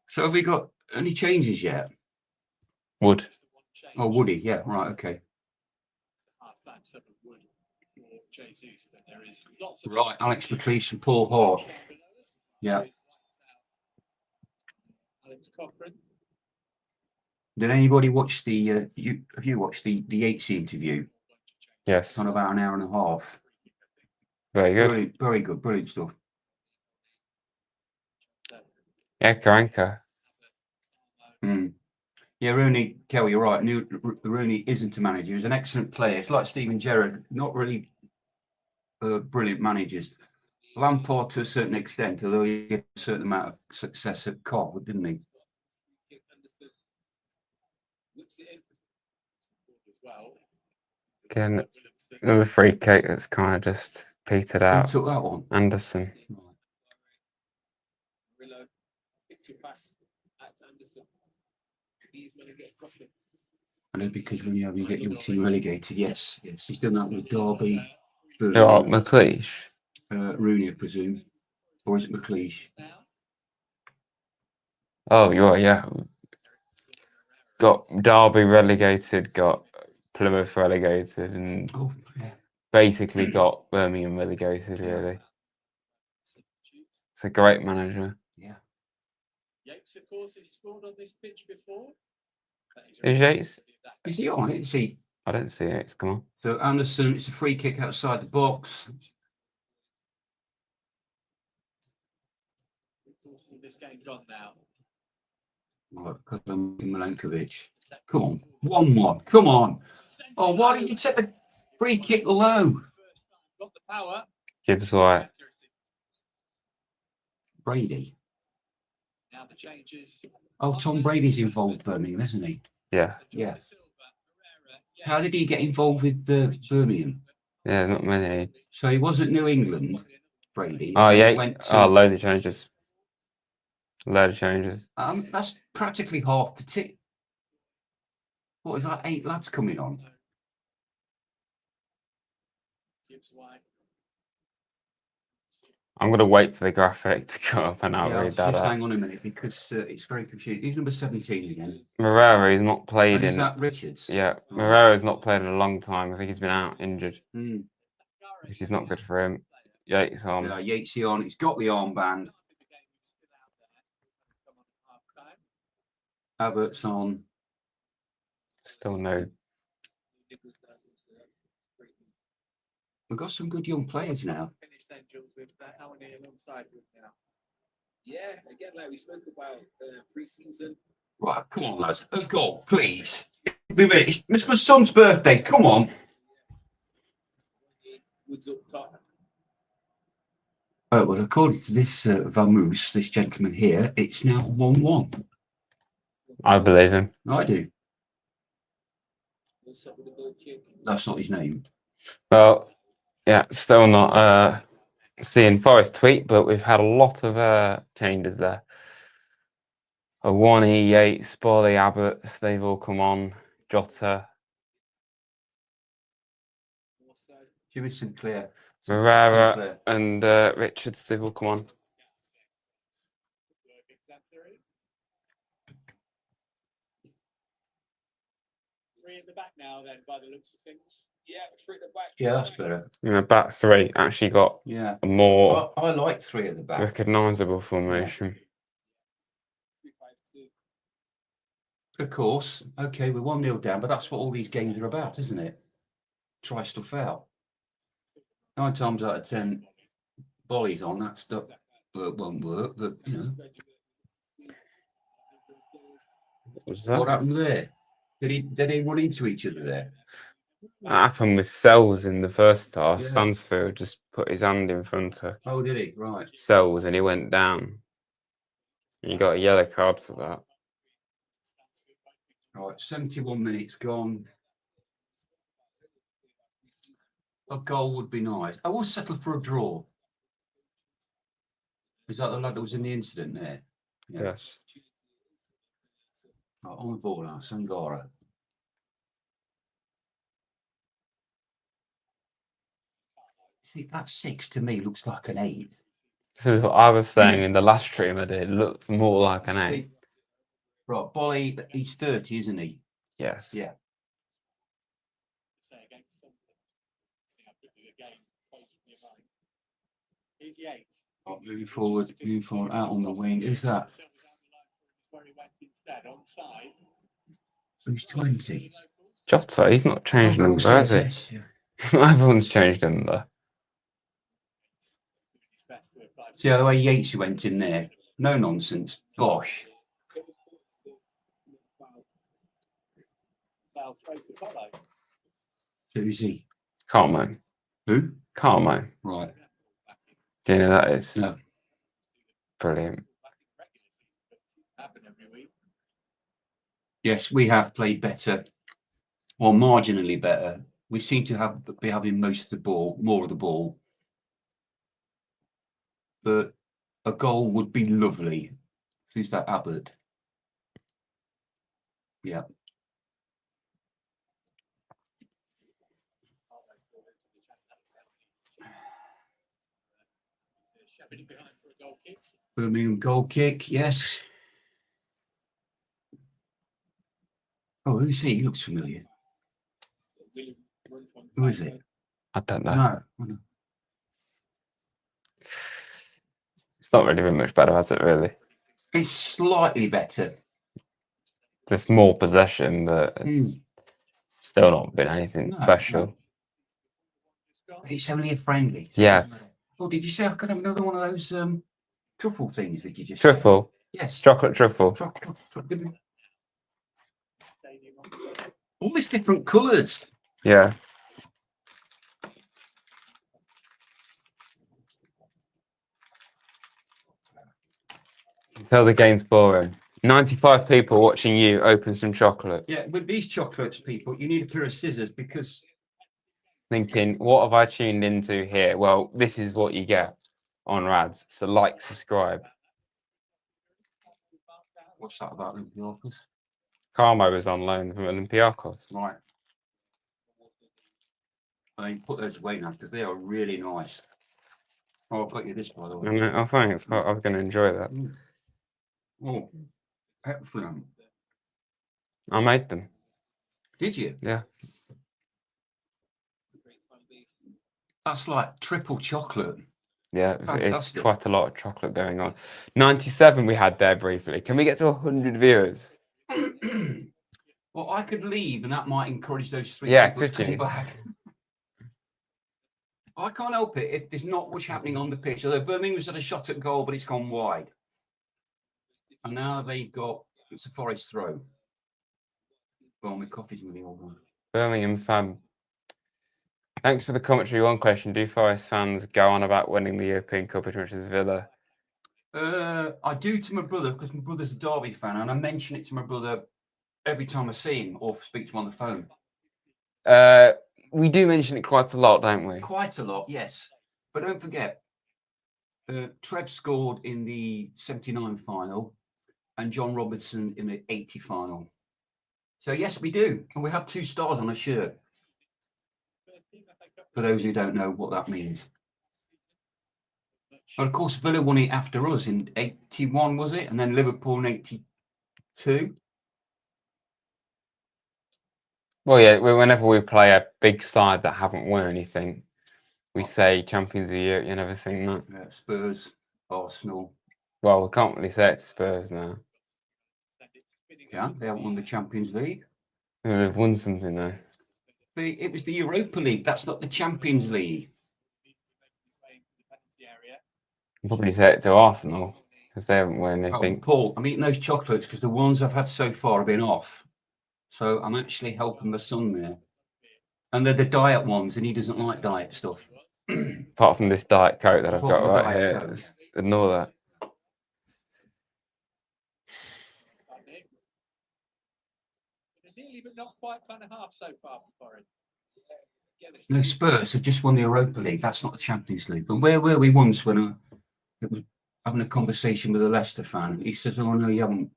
So have we got any changes yet? Wood. Oh, Woody. Yeah, right. Okay. Right. Alex McLeish and Paul Hart. Yeah. Did anybody watch the? Have you watched the Yates interview? Yes. It's on about an hour and a half. Very good. Brilliant, very good, brilliant stuff. Yeah, Karanka. Yeah, Rooney, Kelly, you're right. Rooney isn't a manager. He's an excellent player. It's like Steven Gerrard, not really brilliant managers. Lampard to a certain extent, although he had a certain amount of success at Cov, didn't he? Again, another free kick that's kind of just petered out. Who took that one? Anderson. I know, because when you get your team relegated, yes, he's done that with Derby. Oh, McLeish. Rooney, I presume, or is it McLeish? Oh, yeah. Got Derby relegated, got Plymouth relegated, and basically got Birmingham relegated, really. It's a great manager. Yeah. Yates, of course, has scored on this pitch before. Is Yates? Is he on it? Is he? I don't see Yates. Come on. So Anderson, it's a free kick outside the box. This game gone now. Milenkovic. Come on, 1-1. Come on. Oh, why did you take the free kick low? Got the power. Gibbs White. Brady. Now the changes. Oh, Tom Brady's involved Birmingham, isn't he? Yeah. Yeah. How did he get involved with Birmingham? Yeah, not many. So he was at New England, Brady. Oh, yeah. Went to, loads of changes. Load of changes. That's practically half the team. What is that? 8 lads coming on. I'm going to wait for the graphic to go up and I'll read that just out. hang on a minute, because it's very confusing. He's number 17 again. Moreira, he's not played Is in. that Richards? Yeah, Moreira's not played in a long time. I think he's been out injured, which is not good for him. Yates on. Yeah, Yatesy on. He's got the armband. Abbott's on. Still no. We've got some good young players now. Yeah, again, like we spoke about pre-season. Right, come on, lads. A goal, please. It's my son's birthday. Come on. Woods up top. Well, according to this Vamoose, this gentleman here, it's now 1-1. I believe him. I do. That's not his name. Well, yeah, still not seeing Forest tweet, but we've had a lot of changes there. Awani, Yates, Sporley, Abbots, they've all come on. Jota. Jimmy Sinclair. Moreira and Richards, they've all come on. Three in the back now, then, by the looks of things. Yeah, 3 at the back. Yeah, that's better. And the back 3 actually got a more I like 3 at the back. recognisable formation. Of course. Okay, we're 1-0 down, but that's what all these games are about, isn't it? Try stuff out. 9 times out of 10, volley's on. That stuff won't work, but, you know. Was What that happened there? Did they run into each other there? happened with Sells in the first half? Yeah. Stansfield just put his hand in front of Oh, did he? Right. Sells and he went down. And he got a yellow card for that. Right, 71 minutes gone. A goal would be nice. I will settle for a draw. Is that the lad that was in the incident there? Yeah. Yes. Right, on the ball now, Sangara. See, that 6 to me looks like an 8. This is what I was saying in the last stream I did. It looked more like an 8. Right, Bolly, he's 30, isn't he? Yes. Yeah. Right, moving forward, out on the wing. Who's that? Who's 20? Jota, he's not changed Oh, of number, course, has he? yes, yeah. Everyone's changed number. See how the way Yates went in there? No nonsense. Bosh. Who's he? Carmo. Who? Carmo. Right. Do you know who that is? No. Brilliant. Yes, we have played better, or marginally better. We seem to be having most of the ball, more of the ball. But a goal would be lovely. Who's that, Abbott? Yeah. Birmingham goal kick, yes. Oh, who's he? He looks familiar. Who is it? I don't know. No. It's not really been much better, has it, really? It's slightly better. Just more possession, but it's still not been anything No, special. no. But it's only a friendly. Yes. Oh, did you say I could have another one of those truffle things that you just Truffle. Yes. Chocolate truffle. All these different colours. Yeah. Tell the game's boring. 95 people watching you open some chocolate. Yeah, with these chocolates, people, you need a pair of scissors because Thinking, what have I tuned into here? Well, this is what you get on Rads. So like, subscribe. what's that about Olympiacos? Carmo is on loan from Olympiacos. Right. I put those away now because they are really nice. Oh, I've got you this, by the way. Oh, thanks. I was going to enjoy that. Oh, excellent. I made them. Did you? Yeah. That's like triple chocolate. Yeah, it's Fantastic. quite a lot of chocolate going on. 97 we had there briefly. Can we get to 100 viewers? Well, I could leave and that might encourage those 3 Yeah, people to could come you? back. I can't help it if there's not much happening on the pitch. Although Birmingham's had a shot at goal, but it's gone wide. And now it's a Forest throw. Well, my coffee's moving over. Birmingham fan. Thanks for the commentary. One question. Do Forest fans go on about winning the European Cup as much as Villa? I do to my brother because my brother's a Derby fan and I mention it to my brother every time I see him or speak to him on the phone. We do mention it quite a lot, don't we? Quite a lot, yes. But don't forget, Trev scored in the 79 final and John Robertson in the 80 final. So, yes, we do. And we have 2 stars on a shirt. For those who don't know what that means. And of course, Villa won it after us in 81, was it? And then Liverpool in 82. Well, yeah, whenever we play a big side that haven't won anything, we say Champions of the Year. You never seen that. Yeah, Spurs, Arsenal. Well, we can't really say it's Spurs now. Yeah, they haven't won the Champions League. They've won something though. It was the Europa League. That's not the Champions League. I'd probably say it to Arsenal. because they haven't worn Oh, anything. Paul, I'm eating those chocolates because the ones I've had so far have been off. So I'm actually helping my son there. And they're the diet ones, and he doesn't like diet stuff. Apart from this Diet Coke that I've Apart got from the right Diet here. Coke. Just ignore that. Nearly, but not quite kind of half so far for it. No, Spurs have just won the Europa League. That's not the Champions League. But where were we once when I was having a conversation with a Leicester fan? He says, "Oh no, you haven't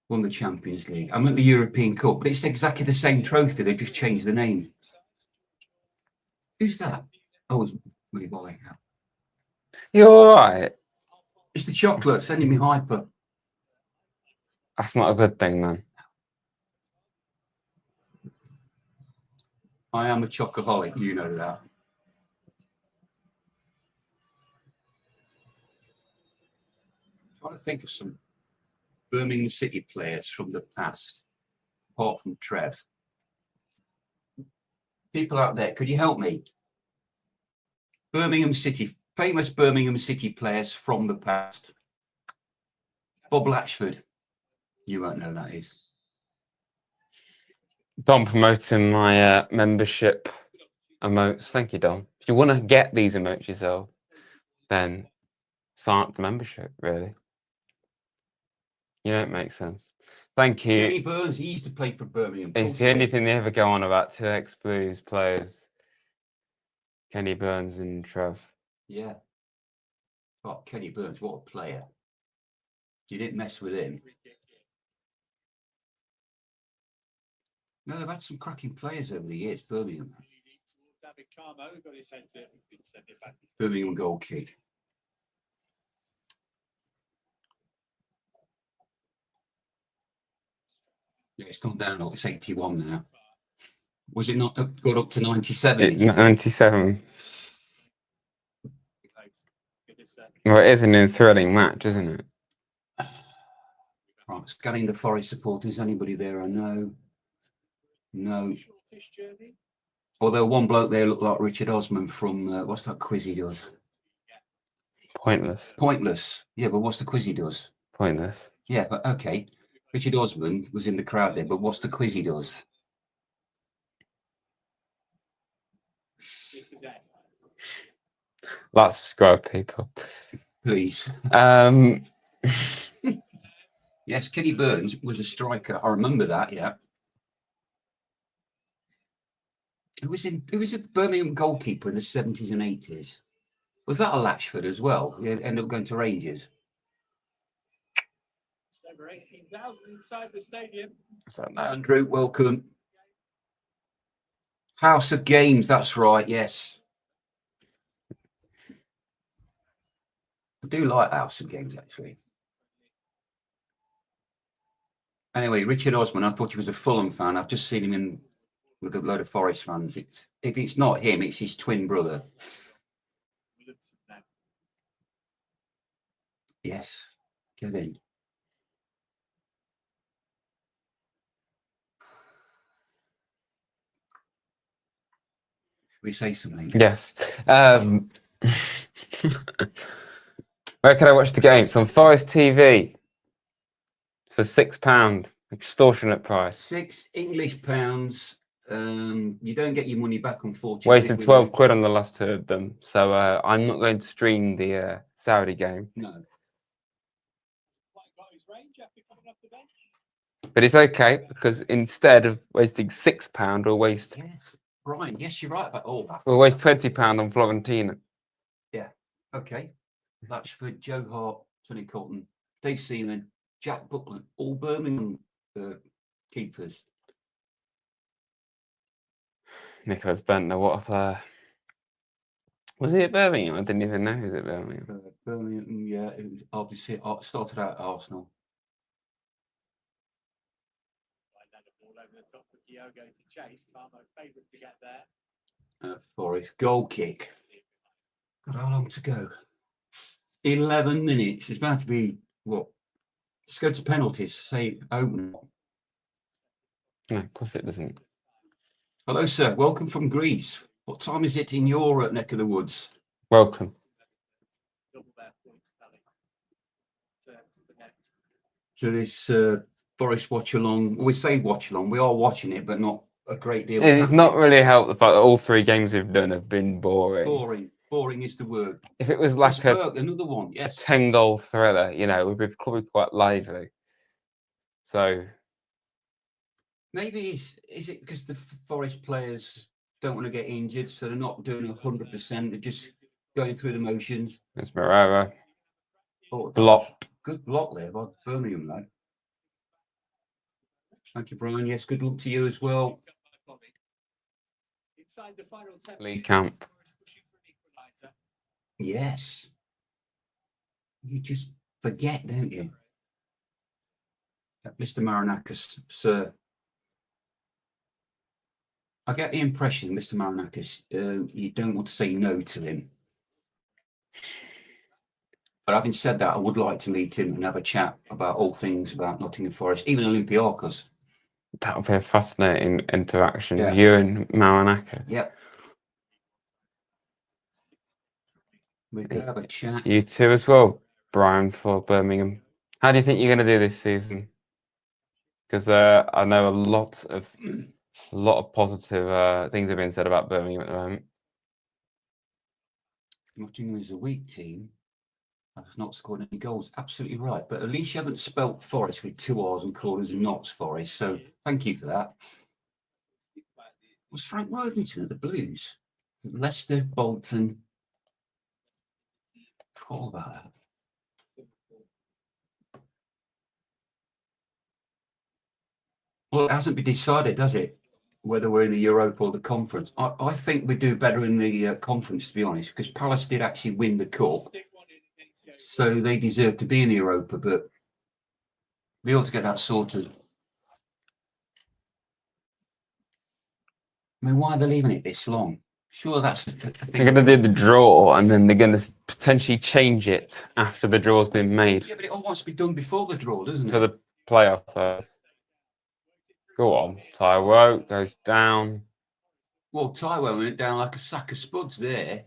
won the Champions League. I'm at the European Cup, but it's exactly the same trophy. They've just changed the name." Who's that? Oh, it's Willy Bolling. You all right? It's the chocolate sending me hyper. That's not a good thing, man. I am a chocoholic, you know that. I'm trying to think of some Birmingham City players from the past, apart from Trev. People out there, could you help me? Birmingham City, famous Birmingham City players from the past. Bob Latchford. You won't know who that is. Don promoting my membership emotes. Thank you, Don. If you want to get these emotes yourself, then sign up to membership, really. You know, it makes sense. Thank you. Kenny Burns, he used to play for Birmingham. It's the only thing they ever go on about, two ex-Blues players, Kenny Burns and Trev. Yeah. Oh, Kenny Burns, what a player. You didn't mess with him. No, they've had some cracking players over the years, Birmingham. Birmingham goal kick. Yeah, it's gone down. It's 81 now. Was it not got up to 97? 97. Well, it is an enthralling match, isn't it? Right, scanning the Forest supporters. Anybody there I know? No. Although one bloke there looked like Richard Osman from, what's that quiz he does? Pointless. Pointless. Yeah, but what's the quiz he does? Pointless. Yeah, but okay. Richard Osman was in the crowd there, but what's the quiz he does? Like, subscribe, people. Please. Yes, Kenny Burns was a striker. I remember that, yeah. Who was a Birmingham goalkeeper in the 70s and 80s? Was that a Latchford as well? He ended up going to Rangers. Over 18,000 inside the stadium. Andrew, welcome. House of Games, that's right, yes. I do like House of Games, actually. Anyway, Richard Osman, I thought he was a Fulham fan. I've just seen him in with a load of Forest fans. If it's not him, it's his twin brother. Yes, get in. Should we say something? Yes. Where can I watch the game? It's on Forest TV. For £6. Extortionate price. £6 English. You don't get your money back, unfortunately. Wasted 12 quid on the last two of them. So I'm not going to stream the Saudi game. No. But it's okay, because instead of wasting £6, we'll waste... Yes, Brian, yes, you're right about all that. We'll waste £20 on Florentina. Yeah, okay. Latchford, Joe Hart, Tony Colton, Dave Seaman, Jack Buckland, all Birmingham keepers. Nicholas Bentner, what a player. Was he at Birmingham? I didn't even know he was at Birmingham. Birmingham, yeah, it was obviously started out at Arsenal. Forest goal kick. God, how long to go? 11 minutes. It's about to be what? Let's go to penalties. Say open. No, of course it doesn't. Hello, sir. Welcome from Greece. What time is it in your neck of the woods? Welcome. to this Forest watch along. We say watch along. We are watching it, but not a great deal. It's not really helped the fact that all 3 games we've done have been boring. Boring. Boring is the word. If it was like another one, yes, 10-goal thriller, you know, we'd be probably quite lively. So maybe is it because the Forest players don't want to get injured, so they're not doing 100%. They're just going through the motions. it's Moreira. Oh, Blocked. good block there by Birmingham, lad. Thank you, Brian. Yes, good luck to you as well. Lee Camp. Yes. You just forget, don't you? Mr. Marinakis, sir. I get the impression, Mr. Marinakis, you don't want to say no to him. But having said that, I would like to meet him and have a chat about all things about Nottingham Forest, even Olympiacos. That would be a fascinating interaction. Yeah. You and Marinakis. Yeah. We could have a chat. You too as well, Brian, for Birmingham. How do you think you're going to do this season? Because I know a lot of positive things have been said about Birmingham at the moment. Nottingham is a weak team. Has not scored any goals. Absolutely right. But at least you haven't spelt Forest with 2 R's and corners and knots, Forest. So thank you for that. Was Frank Worthington at the Blues? Leicester, Bolton. All about that. Well, it hasn't been decided, has it? Whether we're in the Europa or the conference. I think we do better in the conference, to be honest, because Palace did actually win the cup. So they deserve to be in the Europa, but we ought to get that sorted. I mean, why are they leaving it this long? Sure, that's the thing. They're going to do the draw and then they're going to potentially change it after the draw's been made. Yeah, but it all wants to be done before the draw, doesn't it? For the playoff first. Go on. Taiwo goes down. Well, Taiwo went down like a sack of spuds there.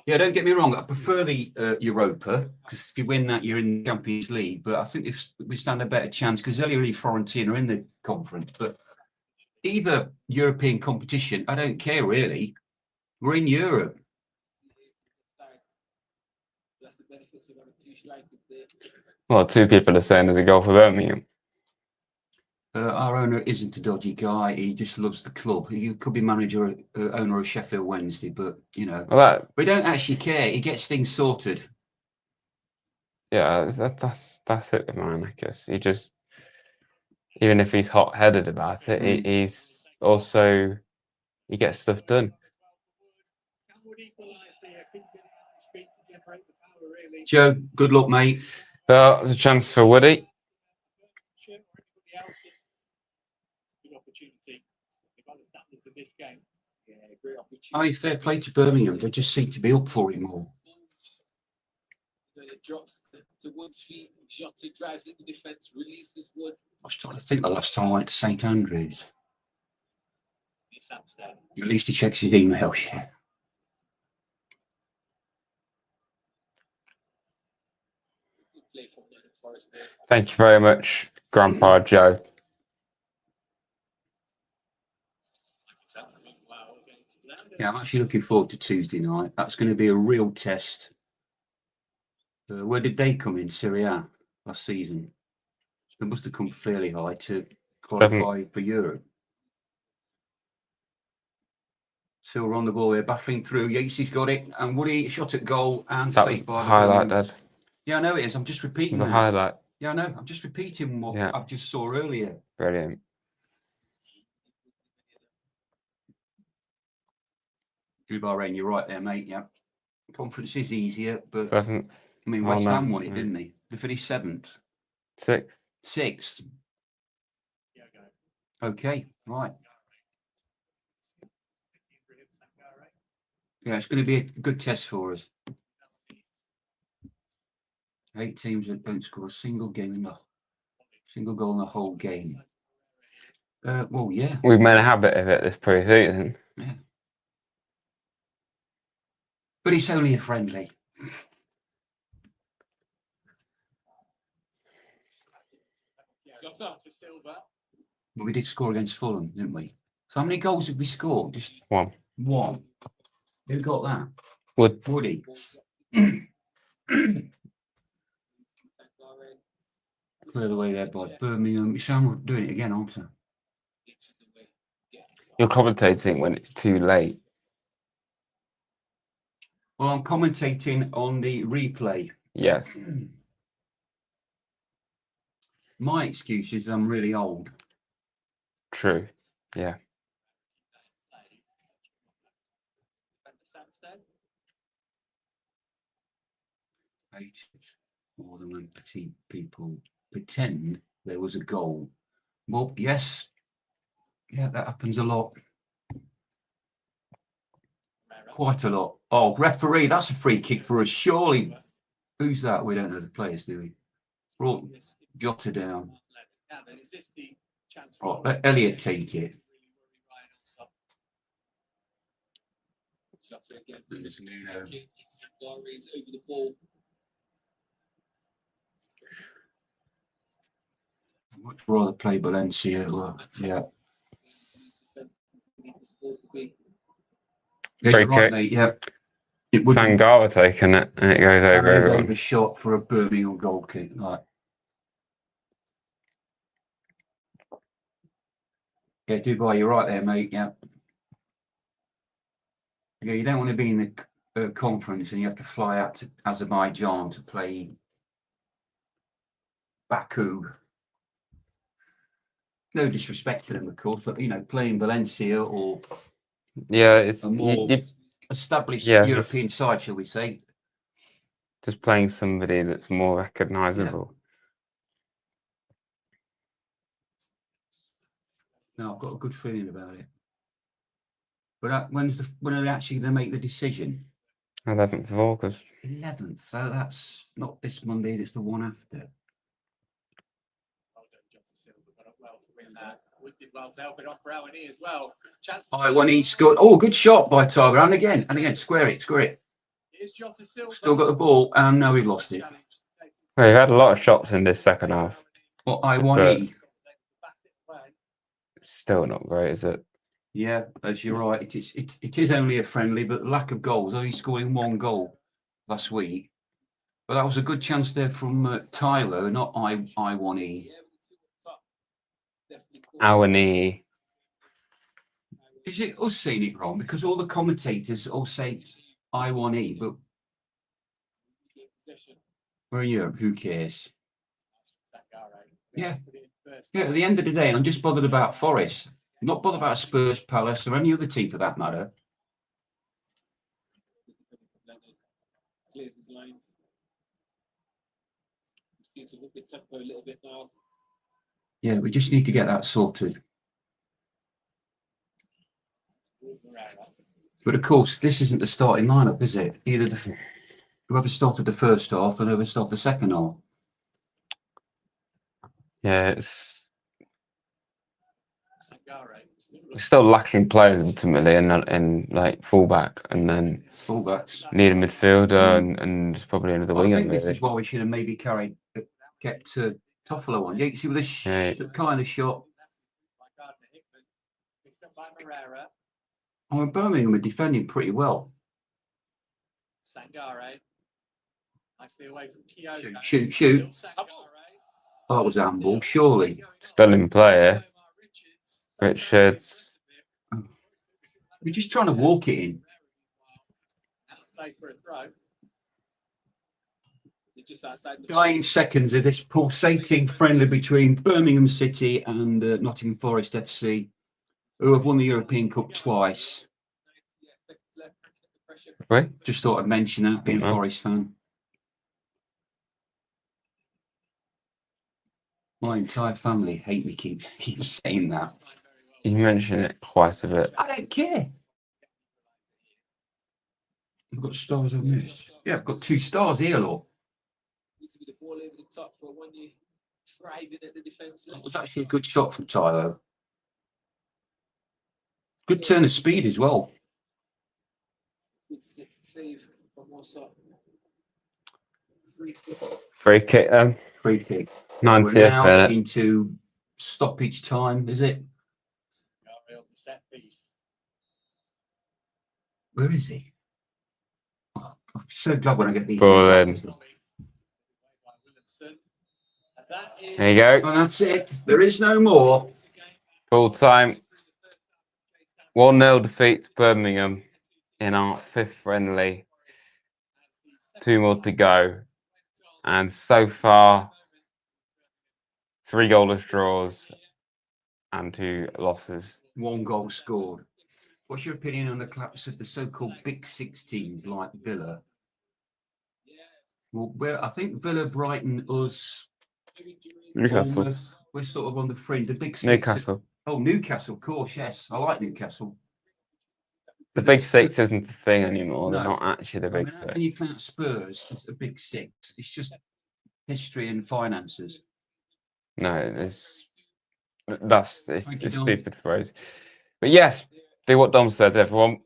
Yeah, don't get me wrong. I prefer the Europa because if you win that, you're in the Champions League. But I think if we stand a better chance because Ellie Fiorentina are in the conference. But either European competition, I don't care really. We're in Europe. Well, 2 people are saying there's a goal for Birmingham. Our owner isn't a dodgy guy. He just loves the club. He could be manager, owner of Sheffield Wednesday, but you know, we don't actually care. He gets things sorted. Yeah, that's it with Marinakis. He just, even if he's hot-headed about it, he's also he gets stuff done. Joe, good luck, mate. There's a chance for Woody. Oh, fair play to Birmingham. They just seem to be up for it more. I was trying to think the last time I went to St Andrews. At least he checks his emails, yeah. Thank you very much, Grandpa Joe. Yeah, I'm actually looking forward to Tuesday night. That's going to be a real test. Where did they come in, Serie A, last season? They must have come fairly high to qualify for Europe. Silver on the ball there, battling through. Yates's got it, and Woody shot at goal and That was saved by the highlight, Dad. Yeah, I know it is. I'm just repeating The that. highlight. Yeah, I know. I'm just repeating what I just saw earlier. Brilliant. Bobarin, you're right there, mate. Yeah. Conference is easier, but 7th. I mean, West Ham won it, didn't they? They finished 7th. 6th. 6th. Okay, right. Yeah, it's going to be a good test for us. 8 teams that don't score a single goal in the whole game. Well, yeah. We've made a habit of it this pre-season. Yeah. But it's only a friendly. Jota to Silva. But we did score against Fulham, didn't we? So how many goals have we scored? Just One. one. Who got that? Would Woody. Clear the way there by Birmingham. You sound doing it again, aren't you? you're commentating when it's too late? Well, I'm commentating on the replay. Yes. My excuse is I'm really old. True. Yeah. More than when petite people pretend there was a goal. Well, yes. Yeah, that happens a lot. Quite a lot. Oh, referee, that's a free kick for us, surely. Who's that? We don't know the players, do we? Brought Jota down. Oh, let Elliot take it. I'd much rather play Valencia. Well, yeah. Yeah, Free you're right, kick. mate. Yeah. It would be Sangala taking it, and it goes over everyone. a shot for a Birmingham goal kick. Right. Yeah, Dubai, you're right there, mate. Yeah. Yeah, you don't want to be in the conference and you have to fly out to Azerbaijan to play Baku. No disrespect to them, of course, but you know, playing Valencia or Yeah, it's a more you established yeah, European side, shall we say? just playing somebody that's more recognisable. No, I've got a good feeling about it. But when are they actually going to make the decision? 11th of August. 11th. So that's not this Monday. It's the one after. When he scored. Oh, good shot by Toby. And again, square it. Still got the ball, and now he lost it. Well, he had a lot of shots in this second half. Well, I1E. Still not great, is it? Yeah, as you're right. It is only a friendly, but lack of goals. Only scoring one goal last week. But that was a good chance there from Tyler, not I1E. Awani. Is it us saying it wrong? Because all the commentators all say I1E, but we're in Europe. Who cares? Yeah. Yeah. At the end of the day, I'm just bothered about Forest. I'm not bothered about Spurs, Palace, or any other team for that matter. Yeah, we just need to get that sorted. But of course, this isn't the starting lineup, is it? Either whoever started the first half and whoever started the second half. Yeah, it's still lacking players ultimately, and like fullback, and then Fullbacks. need a midfielder and probably another I winger. think this Maybe. is why we should have maybe kept Toffolo on. You can see with this kind of shot. I mean, Birmingham are defending pretty well. Shoot. Oh, that was handball, surely. Still in play, Richards. We're just trying to walk it in. 9 seconds of this pulsating friendly between Birmingham City and Nottingham Forest FC, who have won the European Cup twice. Right? Just thought I'd mention that, being a Forest fan. My entire family hate me keep saying that. You mention it quite a bit. I don't care. I've got stars on this. Yeah, I've got 2 stars here, look. That was actually a good shot from Tyler. Good turn of speed as well. What's up? Free kick. Free kick then. Free kick. We're 90th now minute. into stoppage time, is it? Gabriel, the set piece. Where is he? Oh, I'm so glad when I get these. Ball in. By Williamson. And that is There you go. And that's it. There is no more. Full time. 1-0 defeat to Birmingham in our 5th friendly. 2 more to go. And so far, 3 goalless draws and 2 losses. 1 goal scored. What's your opinion on the collapse of the so-called Big Six teams like Villa? Well, I think Villa, Brighton, us, Newcastle. Bournemouth, we're sort of on the fringe. The Big Six. Newcastle. Oh, Newcastle, of course, yes. I like Newcastle. The But Big it's- Six isn't the thing anymore. They're No. not actually the I mean, Big how Six. can you count Spurs as a Big Six? It's just history and finances. No, it's Thank you, a Dom. stupid phrase. But yes, do what Dom says, everyone.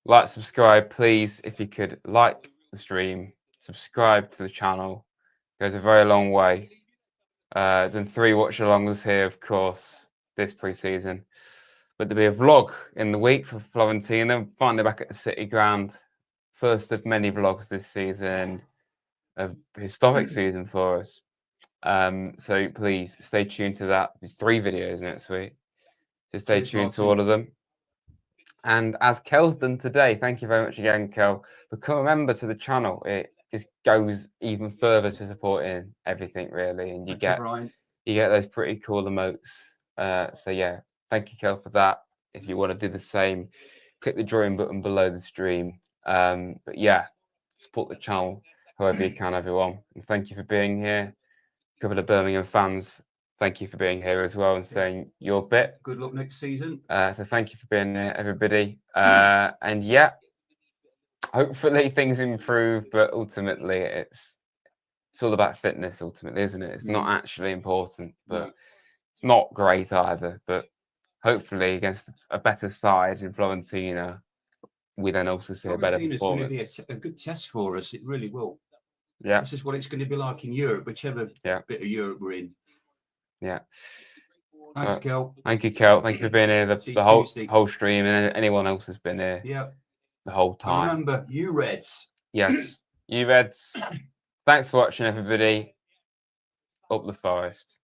Like, subscribe, please. If you could like the stream, subscribe to the channel. Goes a very long way. Done 3 watch-alongs here, of course, this pre-season. But there'll be a vlog in the week for Florentina. Finally back at the City Ground. First of many vlogs this season. A historic season for us. So please stay tuned to that. There's 3 videos next week. So stay Cheers, tuned to Martyn. all of them. And as Kel's done today, thank you very much again, Kel. Become a member to the channel. It just goes even further to supporting everything, really. And you Thank you, get Brian. those pretty cool emotes. So yeah, thank you, Kel, for that. If you want to do the same, click the join button below the stream. But yeah, support the channel however you can, everyone. And thank you for being here. A couple of Birmingham fans, thank you for being here as well and saying your bit. Good luck next season. So thank you for being here, everybody. And yeah, hopefully things improve, but ultimately it's all about fitness, ultimately, isn't it? It's not actually important, but No. it's not great either. But hopefully against a better side in Florentina, we then also see a better Florentina going to be performance. a good test for us. It really will. Yeah, This is what it's going to be like in Europe, whichever Yeah. bit of Europe we're in. yeah. Thank you, Kel. Thank you, Kel. Thank you for being here See you the whole Tuesday. stream, and anyone else has been here Yeah. the whole And time. remember, you Reds. Yes, you Reds. Thanks for watching, everybody. Up the forest.